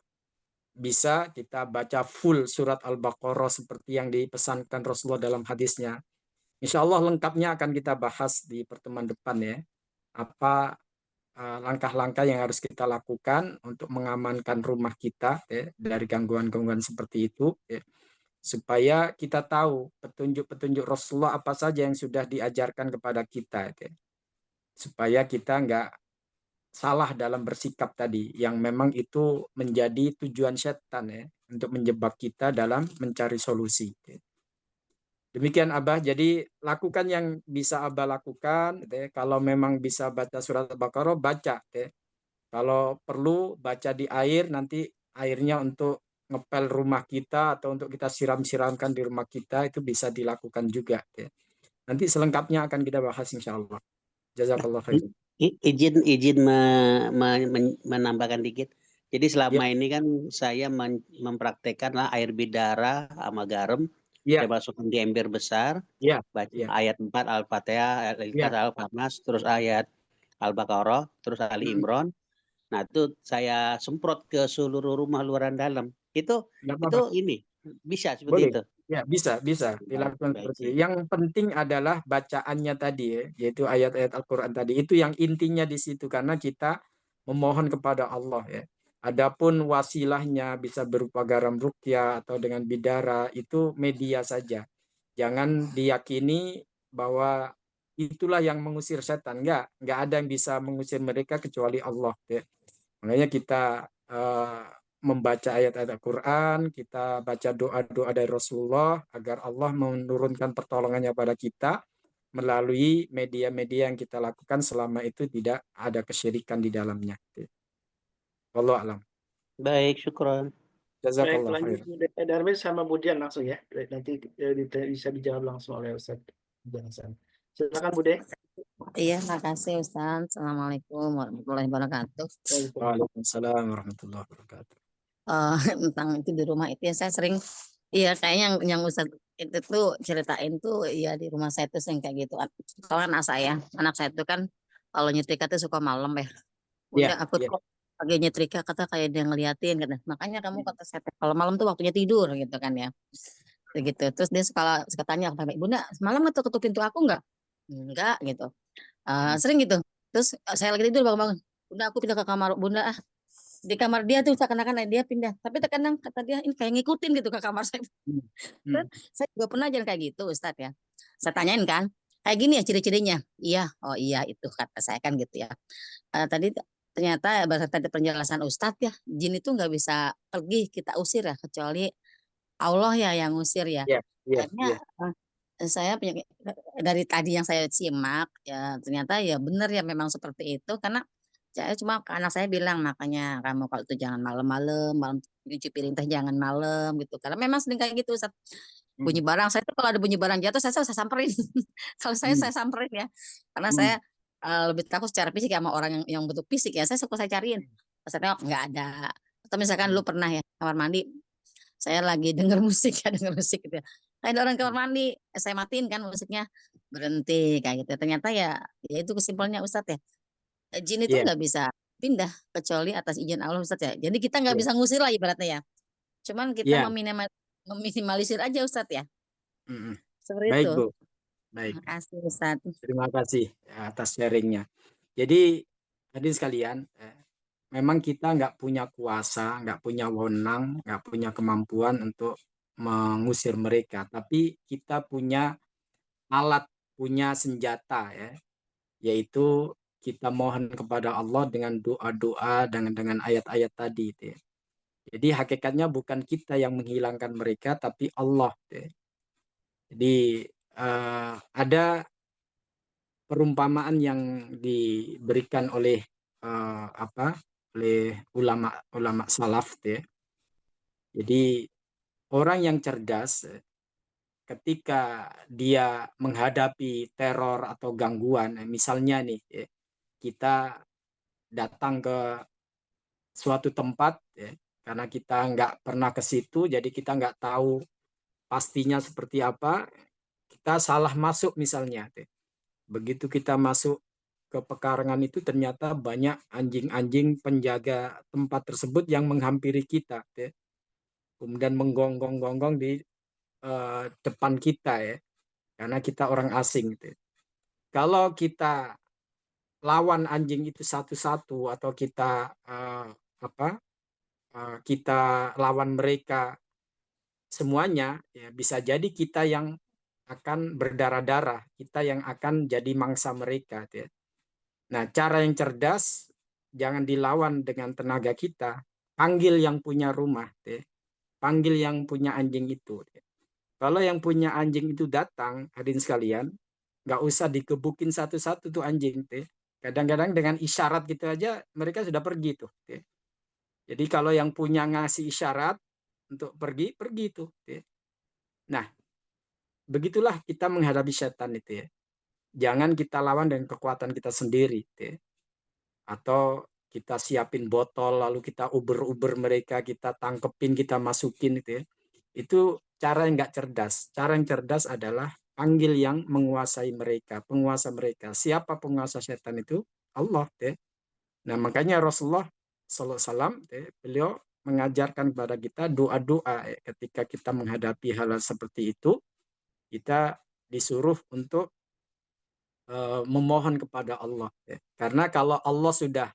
bisa kita baca full surat Al-Baqarah seperti yang dipesankan Rasulullah dalam hadisnya. Insya Allah lengkapnya akan kita bahas di pertemuan depan ya. Apa langkah-langkah yang harus kita lakukan untuk mengamankan rumah kita dari gangguan-gangguan seperti itu. Supaya kita tahu petunjuk-petunjuk Rasulullah apa saja yang sudah diajarkan kepada kita. Supaya kita nggak salah dalam bersikap tadi. Yang memang itu menjadi tujuan setan untuk menjebak kita dalam mencari solusi. Demikian Abah, jadi lakukan yang bisa Abah lakukan. Kalau memang bisa baca surat Al-Baqarah, baca. Kalau perlu baca di air, nanti airnya untuk ngepel rumah kita atau untuk kita siram-siramkan di rumah kita, itu bisa dilakukan juga. Nanti selengkapnya akan kita bahas insya Allah. Jazakallah khair. Izin menambahkan dikit. Jadi selama ini kan saya mempraktekkan air bidara sama garam. Saya masukkan di ember besar, baca ayat 4 Al-Fatihah, ayat 4 Al-Fatihah, terus ayat Al-Baqarah, terus Ali Imran. Nah, itu saya semprot ke seluruh rumah luaran dalam. Itu ini bisa seperti boleh. itu. Ya, bisa dilakukan seperti itu. Yang penting adalah bacaannya tadi yaitu ayat-ayat Al-Qur'an tadi. Itu yang intinya di situ karena kita memohon kepada Allah ya. Adapun wasilahnya bisa berupa garam ruqyah atau dengan bidara itu media saja. Jangan diyakini bahwa itulah yang mengusir setan. Enggak ada yang bisa mengusir mereka kecuali Allah ya. Makanya kita membaca ayat-ayat Al-Quran, kita baca doa-doa dari Rasulullah agar Allah menurunkan pertolongannya pada kita melalui media-media yang kita lakukan selama itu tidak ada kesyirikan di dalamnya. Wallahu a'lam. Baik, syukron. Jazakallah khair. Darwin sama Budian langsung ya. Nanti bisa dijawab langsung oleh Ustaz Hasan. Silakan Bude. Iya, makasih Ustaz. Assalamualaikum warahmatullahi wabarakatuh. Waalaikumsalam warahmatullahi wabarakatuh. Tentang itu di rumah itu ya saya sering Iya, kayaknya yang Ustaz itu tuh ceritain tuh ya di rumah saya tuh sering kayak gitu. Soalnya anak saya tuh kan kalau nyetrika tuh suka malam ya. Iya, Bunda aku iya. tuh lagi nyetrika kata kayak dia ngeliatin kata. Makanya kamu kata saya kalau malam tuh waktunya tidur gitu kan ya. Begitu. Terus dia suka tanya ke Bunda, semalam nggak ketuk pintu aku nggak? Enggak gitu. Sering gitu. Terus saya lagi tidur bangun-bangun. Bunda aku pindah ke kamar Bunda ah. Di kamar dia tuh seakan-akan dia pindah. Tapi terkadang kata dia ini kayak ngikutin gitu ke kamar saya. Hmm, Kan hmm, saya juga pernah jalan kayak gitu Ustadz ya. Saya tanyain kan, kayak gini ya ciri-cirinya. Iya, oh iya itu kata saya kan gitu ya. Tadi ternyata berdasarkan penjelasan Ustadz ya, jin itu nggak bisa pergi kita usir ya, kecuali Allah ya yang ngusir ya. iya, iya, Akhirnya iya. saya dari tadi yang saya simak ya ternyata ya benar ya memang seperti itu karena saya cuma ke anak saya bilang makanya kamu kalau itu jangan malam-malam, malam cuci piring teh jangan malam gitu. Karena memang sering kayak gitu Ustaz. Bunyi Hmm, barang saya tuh kalau ada bunyi barang jatuh saya samperin. Kalau hmm, saya samperin ya. Karena hmm, saya lebih takut secara fisik ya sama orang yang bentuk fisik ya. Saya cariin. Maksudnya nggak ada. Atau misalkan hmm, lu pernah ya kamar mandi saya lagi denger musik ya denger musik gitu ya. Ada orang kamar mandi, saya matiin kan musiknya berhenti kayak gitu. Ternyata ya itu kesimpulannya Ustadz ya. Jin itu iya, nggak bisa pindah kecuali atas izin Allah Ustadz ya. Jadi kita nggak iya, bisa ngusir lah ibaratnya ya. Cuman kita iya. meminimalisir aja Ustadz ya. Hmm, hmm. Seperti Baik, itu. Bu. Baik. Makasih Ustadz. Terima kasih atas sharingnya. Jadi, hadirin sekalian, memang kita nggak punya kuasa, nggak punya wewenang, nggak punya kemampuan untuk mengusir mereka. Tapi kita punya alat, punya senjata ya, yaitu kita mohon kepada Allah dengan doa-doa dengan ayat-ayat tadi. Gitu ya. Jadi hakikatnya bukan kita yang menghilangkan mereka, tapi Allah. Gitu ya. Jadi ada perumpamaan yang diberikan oleh oleh ulama salaf gitu ya. Jadi orang yang cerdas ketika dia menghadapi teror atau gangguan, misalnya nih ya, kita datang ke suatu tempat ya, karena kita nggak pernah ke situ, jadi kita nggak tahu pastinya seperti apa, kita salah masuk misalnya. Ya. Begitu kita masuk ke pekarangan itu ternyata banyak anjing-anjing penjaga tempat tersebut yang menghampiri kita, ya. Kemudian menggonggong-gonggong di depan kita ya, karena kita orang asing. Gitu. Kalau kita lawan anjing itu satu-satu atau kita kita lawan mereka semuanya, ya bisa jadi kita yang akan berdarah-darah, kita yang akan jadi mangsa mereka. Ya. Nah, cara yang cerdas, jangan dilawan dengan tenaga kita. Panggil yang punya rumah. Panggil yang punya anjing itu. Kalau yang punya anjing itu datang, hadirin sekalian, nggak usah dikebukin satu-satu tuh anjing. Kadang-kadang dengan isyarat gitu aja, mereka sudah pergi tuh. Jadi kalau yang punya ngasih isyarat untuk pergi, pergi tuh. Nah, begitulah kita menghadapi setan itu ya. Jangan kita lawan dengan kekuatan kita sendiri. Atau kita siapin botol lalu kita uber-uber mereka, kita tangkepin, kita masukin itu ya. Itu cara yang nggak cerdas. Cara yang cerdas adalah panggil yang menguasai mereka, penguasa mereka. Siapa penguasa setan itu? Allah. Ya. Nah makanya Rasulullah SAW beliau mengajarkan kepada kita doa-doa ya. Ketika kita menghadapi hal seperti itu, kita disuruh untuk memohon kepada Allah. Ya. Karena kalau Allah sudah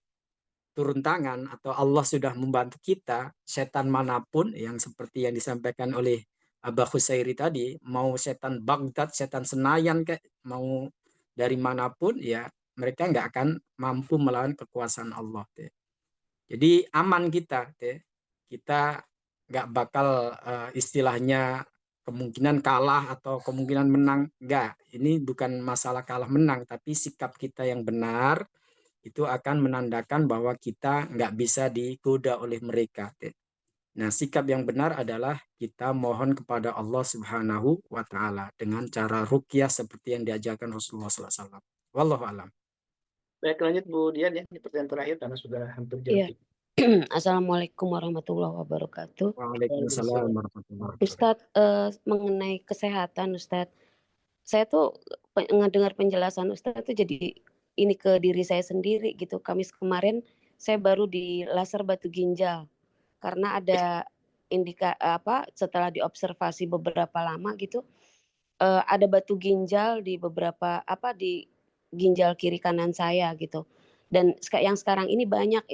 turun tangan atau Allah sudah membantu kita, setan manapun yang seperti yang disampaikan oleh Abah Khusairi tadi, mau setan Baghdad, setan Senayan, kayak mau dari manapun, ya mereka nggak akan mampu melawan kekuasaan Allah. Jadi aman kita, kita nggak bakal istilahnya kemungkinan kalah atau kemungkinan menang. Nggak, ini bukan masalah kalah menang, tapi sikap kita yang benar, itu akan menandakan bahwa kita nggak bisa digoda oleh mereka. Nah, sikap yang benar adalah kita mohon kepada Allah Subhanahu wa Ta'ala dengan cara ruqyah seperti yang diajarkan Rasulullah SAW. Wallahu alam. Baik, lanjut Bu Dian ya, ini pertanyaan terakhir karena sudah hampir jam Iya. 3. Assalamualaikum warahmatullahi wabarakatuh. Waalaikumsalam warahmatullahi wabarakatuh. Ustadz, mengenai kesehatan Ustadz, saya tuh ngedengar penjelasan Ustadz tuh jadi ini ke diri saya sendiri gitu. Kamis kemarin saya baru di laser batu ginjal karena ada setelah diobservasi beberapa lama gitu, ada batu ginjal di beberapa di ginjal kiri kanan saya gitu. Dan yang sekarang ini banyak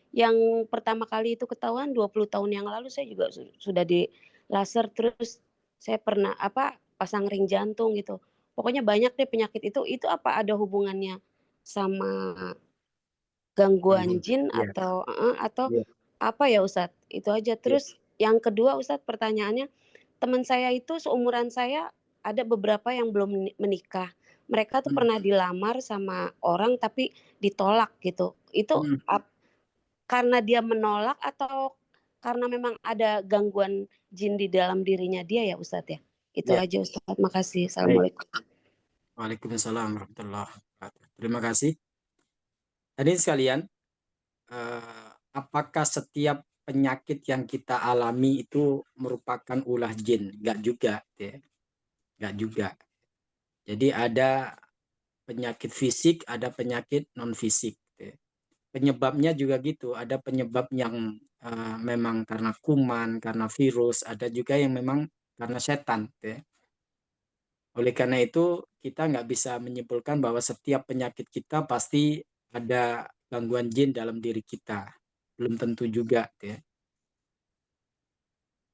yang pertama kali itu ketahuan 20 tahun yang lalu saya juga sudah di laser, terus saya pernah pasang ring jantung gitu. Pokoknya banyak deh penyakit itu apa ada hubungannya sama gangguan jin Ya, atau ya, apa ya Ustadz? Itu aja. ya. Terus yang kedua Ustadz, pertanyaannya, teman saya itu seumuran saya ada beberapa yang belum menikah. Mereka tuh pernah dilamar sama orang tapi ditolak gitu. Itu karena dia menolak atau karena memang ada gangguan jin di dalam dirinya dia ya Ustadz ya? Itu Ya. aja Ustadz. Makasih. Baik. Assalamualaikum. Waalaikumsalam warahmatullahi wabarakatuh. Terima kasih. Hadirin sekalian, apakah setiap penyakit yang kita alami itu merupakan ulah jin? Enggak juga, ya. Enggak juga. Jadi ada penyakit fisik, ada penyakit non fisik. Ya. Penyebabnya juga gitu. Ada penyebab yang memang karena kuman, karena virus, ada juga yang memang karena setan. Ya. Oleh karena itu, kita nggak bisa menyimpulkan bahwa setiap penyakit kita pasti ada gangguan jin dalam diri kita. Belum tentu juga. Ya.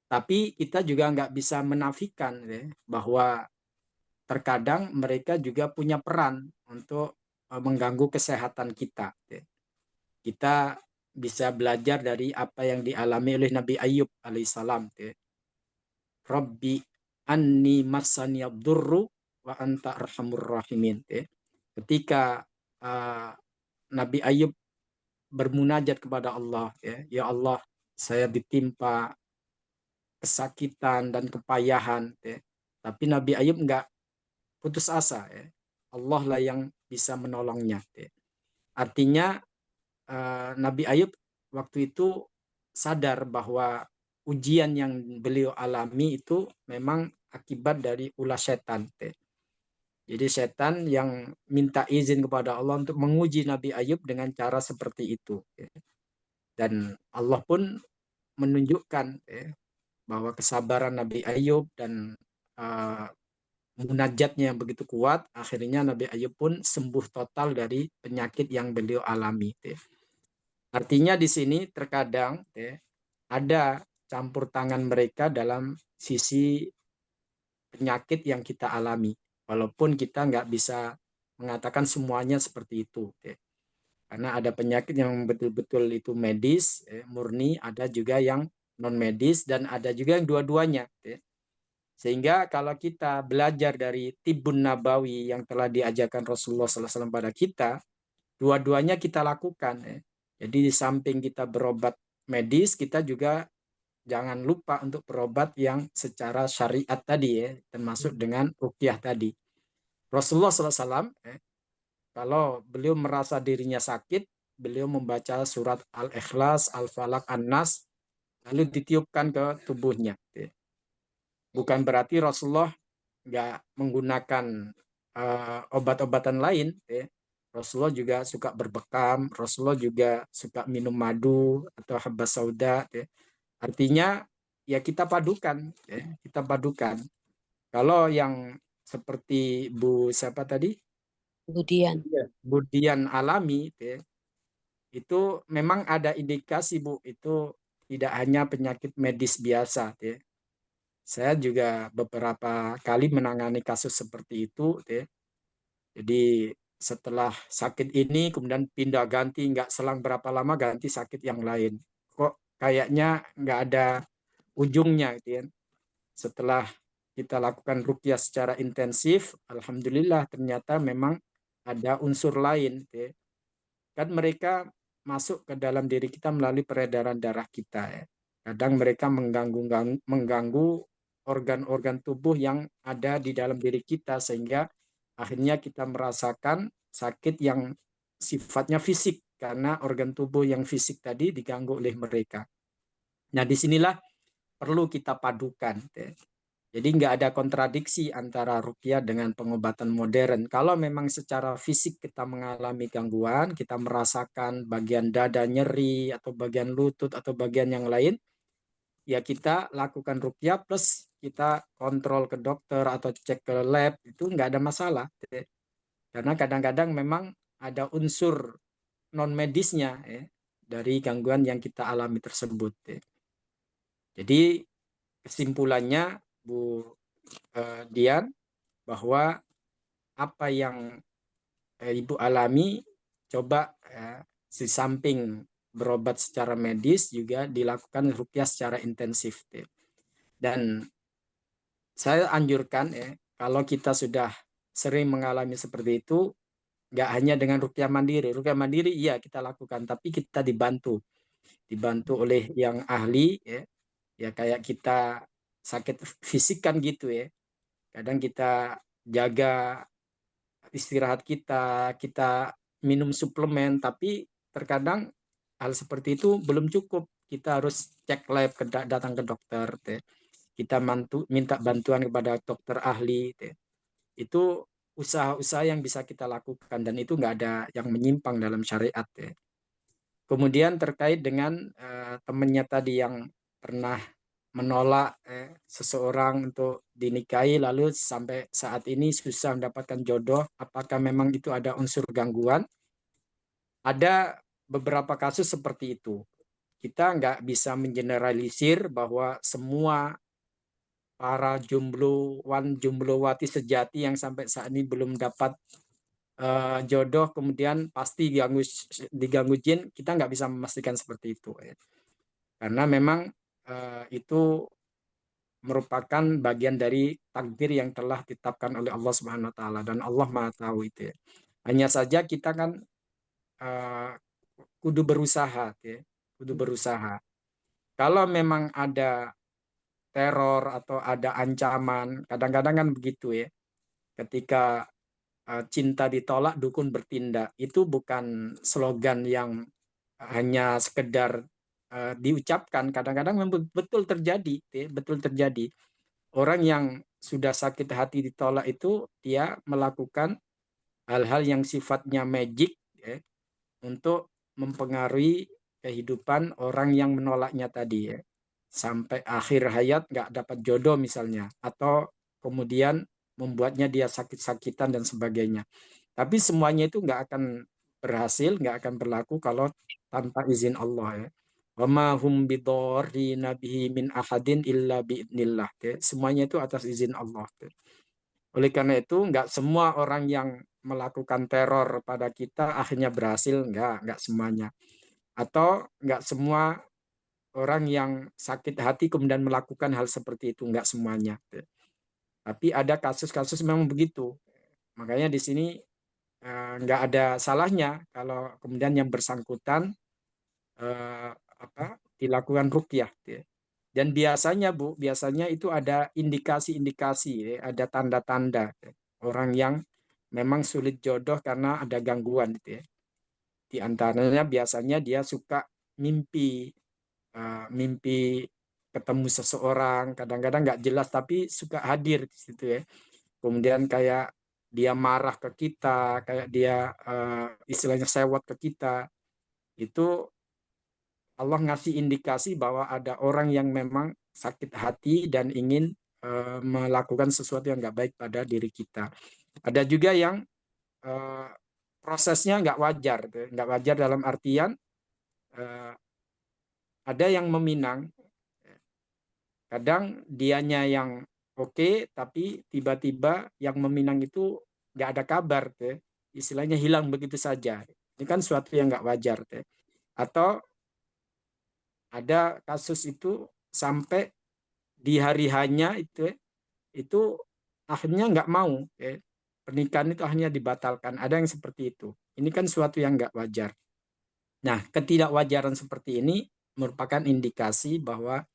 Tapi kita juga nggak bisa menafikan ya, bahwa terkadang mereka juga punya peran untuk mengganggu kesehatan kita. Ya. Kita bisa belajar dari apa yang dialami oleh Nabi Ayub alaihissalam. Ya. Rabbi anni masaniyadurru wa anta arhamur rahimin. Ya. Ketika Nabi Ayub bermunajat kepada Allah, ya Allah, saya ditimpa kesakitan dan kepayahan, ya. Tapi Nabi Ayub enggak putus asa, ya. Allah lah yang bisa menolongnya. Ya. Artinya Nabi Ayub waktu itu sadar bahwa ujian yang beliau alami itu memang akibat dari ulah setan. Ya. Jadi setan yang minta izin kepada Allah untuk menguji Nabi Ayub dengan cara seperti itu. Ya. Dan Allah pun menunjukkan bahwa kesabaran Nabi Ayub dan munajatnya yang begitu kuat, akhirnya Nabi Ayub pun sembuh total dari penyakit yang beliau alami. Artinya di sini terkadang ada campur tangan mereka dalam sisi penyakit yang kita alami, walaupun kita nggak bisa mengatakan semuanya seperti itu. Karena ada penyakit yang betul-betul itu medis, murni, ada juga yang non medis, dan ada juga yang dua-duanya. Sehingga kalau kita belajar dari Tibbun Nabawi yang telah diajarkan Rasulullah SAW pada kita, dua-duanya kita lakukan. Jadi di samping kita berobat medis, kita juga jangan lupa untuk berobat yang secara syariat tadi, termasuk dengan ruqyah tadi. Rasulullah SAW, kalau beliau merasa dirinya sakit, beliau membaca surat Al-Ikhlas, Al-Falaq, An-Nas, lalu ditiupkan ke tubuhnya. Bukan berarti Rasulullah nggak menggunakan obat-obatan lain. Rasulullah juga suka berbekam, Rasulullah juga suka minum madu atau habbas sauda. Artinya ya kita padukan. Kita padukan. Kalau yang seperti Bu siapa tadi? Budian alami, itu memang ada indikasi Bu, itu tidak hanya penyakit medis biasa. Saya juga beberapa kali menangani kasus seperti itu. Jadi setelah sakit ini kemudian pindah ganti, nggak selang berapa lama ganti sakit yang lain. Kok kayaknya nggak ada ujungnya. Setelah kita lakukan ruqyah secara intensif, alhamdulillah ternyata memang ada unsur lain. Kan mereka masuk ke dalam diri kita melalui peredaran darah kita. Kadang mereka mengganggu organ-organ tubuh yang ada di dalam diri kita, sehingga akhirnya kita merasakan sakit yang sifatnya fisik. karena organ tubuh yang fisik tadi diganggu oleh mereka. Nah, disinilah perlu kita padukan. Jadi nggak ada kontradiksi antara ruqyah dengan pengobatan modern. Kalau memang secara fisik kita mengalami gangguan, kita merasakan bagian dada nyeri atau bagian lutut atau bagian yang lain, ya kita lakukan ruqyah plus kita kontrol ke dokter atau cek ke lab, itu nggak ada masalah. Karena kadang-kadang memang ada unsur non medisnya dari gangguan yang kita alami tersebut. Jadi kesimpulannya Bu Dian, bahwa apa yang Ibu alami coba di samping berobat secara medis juga dilakukan ruqyah secara intensif. Dan saya anjurkan kalau kita sudah sering mengalami seperti itu, nggak hanya dengan ruqyah mandiri. Ruqyah mandiri iya kita lakukan, tapi kita dibantu oleh yang ahli ya kayak kita sakit fisik kan gitu ya. Kadang kita jaga istirahat kita minum suplemen, tapi terkadang hal seperti itu belum cukup. Kita harus cek lab, datang ke dokter. Kita minta bantuan kepada dokter ahli. Itu usaha-usaha yang bisa kita lakukan, dan itu nggak ada yang menyimpang dalam syariat. Kemudian terkait dengan temannya tadi yang pernah menolak seseorang untuk dinikahi lalu sampai saat ini susah mendapatkan jodoh, apakah memang itu ada unsur gangguan? Ada beberapa kasus seperti itu. Kita nggak bisa mengeneralisir bahwa semua para jomblowan, jomblowati sejati yang sampai saat ini belum dapat jodoh kemudian pasti diganggu jin. Kita nggak bisa memastikan seperti itu. Karena memang itu merupakan bagian dari takdir yang telah ditetapkan oleh Allah Subhanahu wa taala, dan Allah Maha tahu itu. Hanya saja kita kan kudu berusaha kudu berusaha. Kalau memang ada teror atau ada ancaman, kadang-kadang kan begitu ya. Ketika cinta ditolak, dukun bertindak. Itu bukan slogan yang hanya sekedar diucapkan. Kadang-kadang memang betul terjadi, betul terjadi. Orang yang sudah sakit hati ditolak itu dia melakukan hal-hal yang sifatnya magic untuk mempengaruhi kehidupan orang yang menolaknya tadi sampai akhir hayat nggak dapat jodoh misalnya, atau kemudian membuatnya dia sakit-sakitan dan sebagainya. Tapi semuanya itu nggak akan berhasil, nggak akan berlaku kalau tanpa izin Allah Wa ma hum bidorrina bihi min ahadin illa biidnillah. Semuanya itu atas izin Allah. Oleh karena itu nggak semua orang yang melakukan teror pada kita akhirnya berhasil, nggak semuanya. Atau nggak semua orang yang sakit hati kemudian melakukan hal seperti itu, nggak semuanya. Tapi ada kasus-kasus memang begitu. Makanya di sini nggak ada salahnya kalau kemudian yang bersangkutan dilakukan ruqyah. Dan biasanya biasanya itu ada indikasi-indikasi, ada tanda-tanda orang yang memang sulit jodoh karena ada gangguan Di antaranya biasanya dia suka mimpi ketemu seseorang, kadang-kadang nggak jelas tapi suka hadir di situ Kemudian kayak dia marah ke kita, kayak dia istilahnya sewot ke kita. Itu Allah ngasih indikasi bahwa ada orang yang memang sakit hati dan ingin melakukan sesuatu yang nggak baik pada diri kita. Ada juga yang prosesnya nggak wajar. Nggak wajar dalam artian ada yang meminang. Kadang dianya yang oke, tapi tiba-tiba yang meminang itu nggak ada kabar. Istilahnya hilang begitu saja. Ini kan suatu yang nggak wajar. Atau ada kasus itu sampai di hari hanya itu akhirnya nggak mau pernikahan itu akhirnya dibatalkan. Ada yang seperti itu. Ini kan suatu yang nggak wajar. Nah, ketidakwajaran seperti ini merupakan indikasi bahwa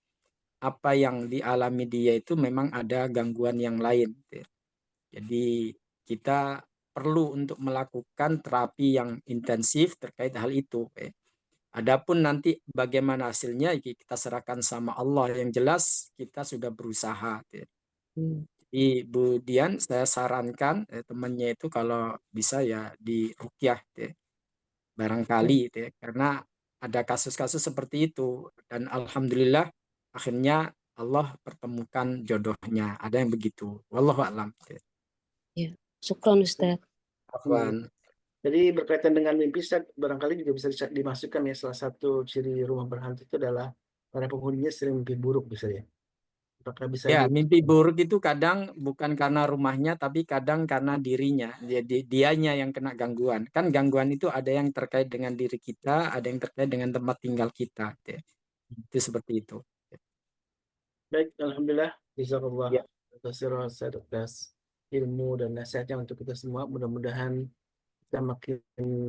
apa yang dialami dia itu memang ada gangguan yang lain. Jadi kita perlu untuk melakukan terapi yang intensif terkait hal itu. Adapun nanti bagaimana hasilnya kita serahkan sama Allah. Yang jelas kita sudah berusaha. Jadi Bu Dian, saya sarankan temannya itu kalau bisa ya di ruqyah barangkali karena ada kasus-kasus seperti itu, dan alhamdulillah akhirnya Allah pertemukan jodohnya. Ada yang begitu. Wallahu a'lam. Ya, syukron Ustaz. Afwan. Jadi berkaitan dengan mimpi, Ustaz, barangkali juga bisa dimasukkan ya, salah satu ciri rumah berhantu itu adalah para penghuninya sering mimpi buruk, bisa ya. Apakah bisa Ya, mimpi buruk itu kadang bukan karena rumahnya, tapi kadang karena dirinya. Jadi dianya yang kena gangguan. Kan gangguan itu ada yang terkait dengan diri kita, ada yang terkait dengan tempat tinggal kita. Itu seperti itu. Baik, alhamdulillah, jazakallah Ya. khairan atas ilmu dan nasihatnya untuk kita semua. Mudah-mudahan kita makin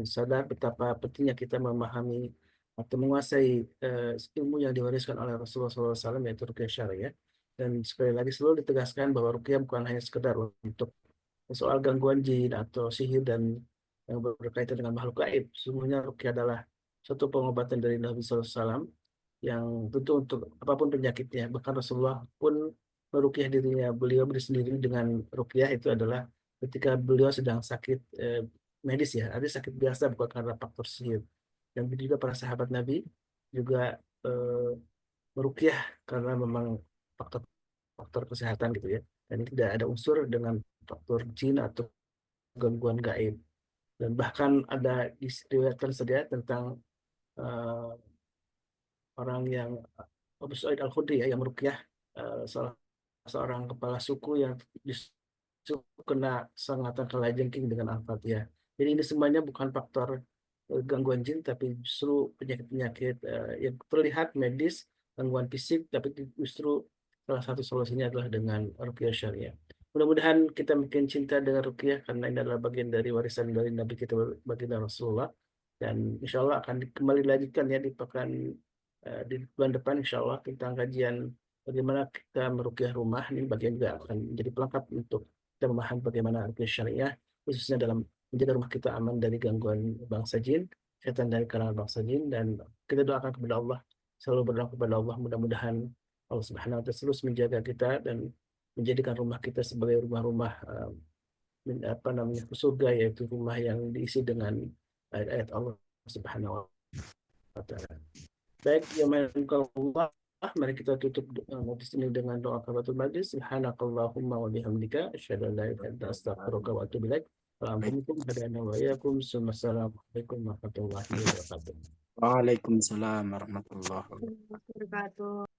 sadar betapa pentingnya kita memahami atau menguasai ilmu yang diwariskan oleh Rasulullah SAW, yaitu ruqyah syariah. Dan sekali lagi selalu ditegaskan bahwa ruqyah bukan hanya sekedar untuk soal gangguan jin atau sihir dan yang berkaitan dengan makhluk gaib. Sesungguhnya ruqyah adalah suatu pengobatan dari Nabi SAW yang tentu untuk apapun penyakitnya. Bahkan Rasulullah pun meruqyah dirinya. Beliau sendiri dengan ruqyah itu adalah ketika beliau sedang sakit medis ya, ada sakit biasa bukan karena faktor sihir. Dan juga para sahabat Nabi juga meruqyah karena memang faktor kesehatan gitu ya. Dan tidak ada unsur dengan faktor jin atau gangguan gaib. Dan bahkan ada diriwayatkan saja tentang orang yang Abu Sa'id Al-Khudri ya, yang meruqyah seorang kepala suku yang kena sengatan kalajengking dengan Al-Fatihah. Jadi ini semuanya bukan faktor gangguan jin, tapi justru penyakit-penyakit yang terlihat medis, gangguan fisik, tapi justru salah satu solusinya adalah dengan ruqyah syariah. Mudah-mudahan kita makin cinta dengan ruqyah, karena ini adalah bagian dari warisan dari Nabi kita, baginda Rasulullah. Dan insya Allah akan kembali lanjutkan ya di di bulan depan, insya Allah tentang kajian bagaimana kita meruqyah rumah. Ini bagian juga akan menjadi pelengkap untuk kita memahami bagaimana ruqyah syariah, khususnya dalam menjaga rumah kita aman dari gangguan bangsa jin, setan dari kalangan bangsa jin. Dan kita doakan kepada Allah, selalu berdoa kepada Allah, mudah-mudahan Allah Subhanahu wa Ta'ala terus menjaga kita dan menjadikan rumah kita sebagai rumah-rumah surga, yaitu rumah yang diisi dengan ayat-ayat Allah Subhanahu wa Ta'ala. Baik, ya Allah, mari kita tutup majlis ini dengan doa kafaratul majlis. Subhanakallahumma wa bihamdika asyhadu an la ilaha illa anta astaghfiruka wa atubu ilaik. Assalamualaikum warahmatullahi wabarakatuh. Waalaikumsalam warahmatullahi wabarakatuh.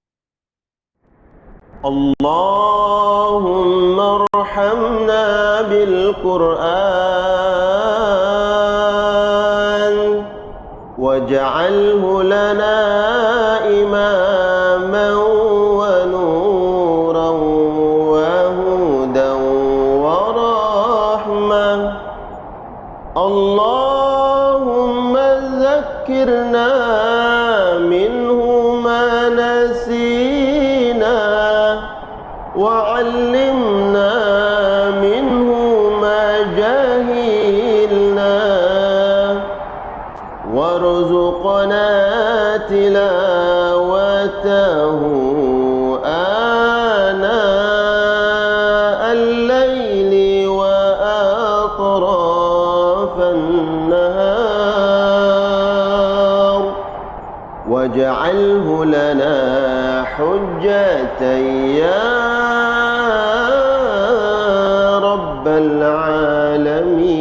اللهم ارحمنا بالقرآن واجعله لنا إماما ونورا وهدى ورحمة. اللهم ذكرنا منه ما نسينا وعلمنا منه ما جهلنا وارزقنا تلاوته آناء الليل وأطراف النهار واجعله لنا حجة يا رب العالمين.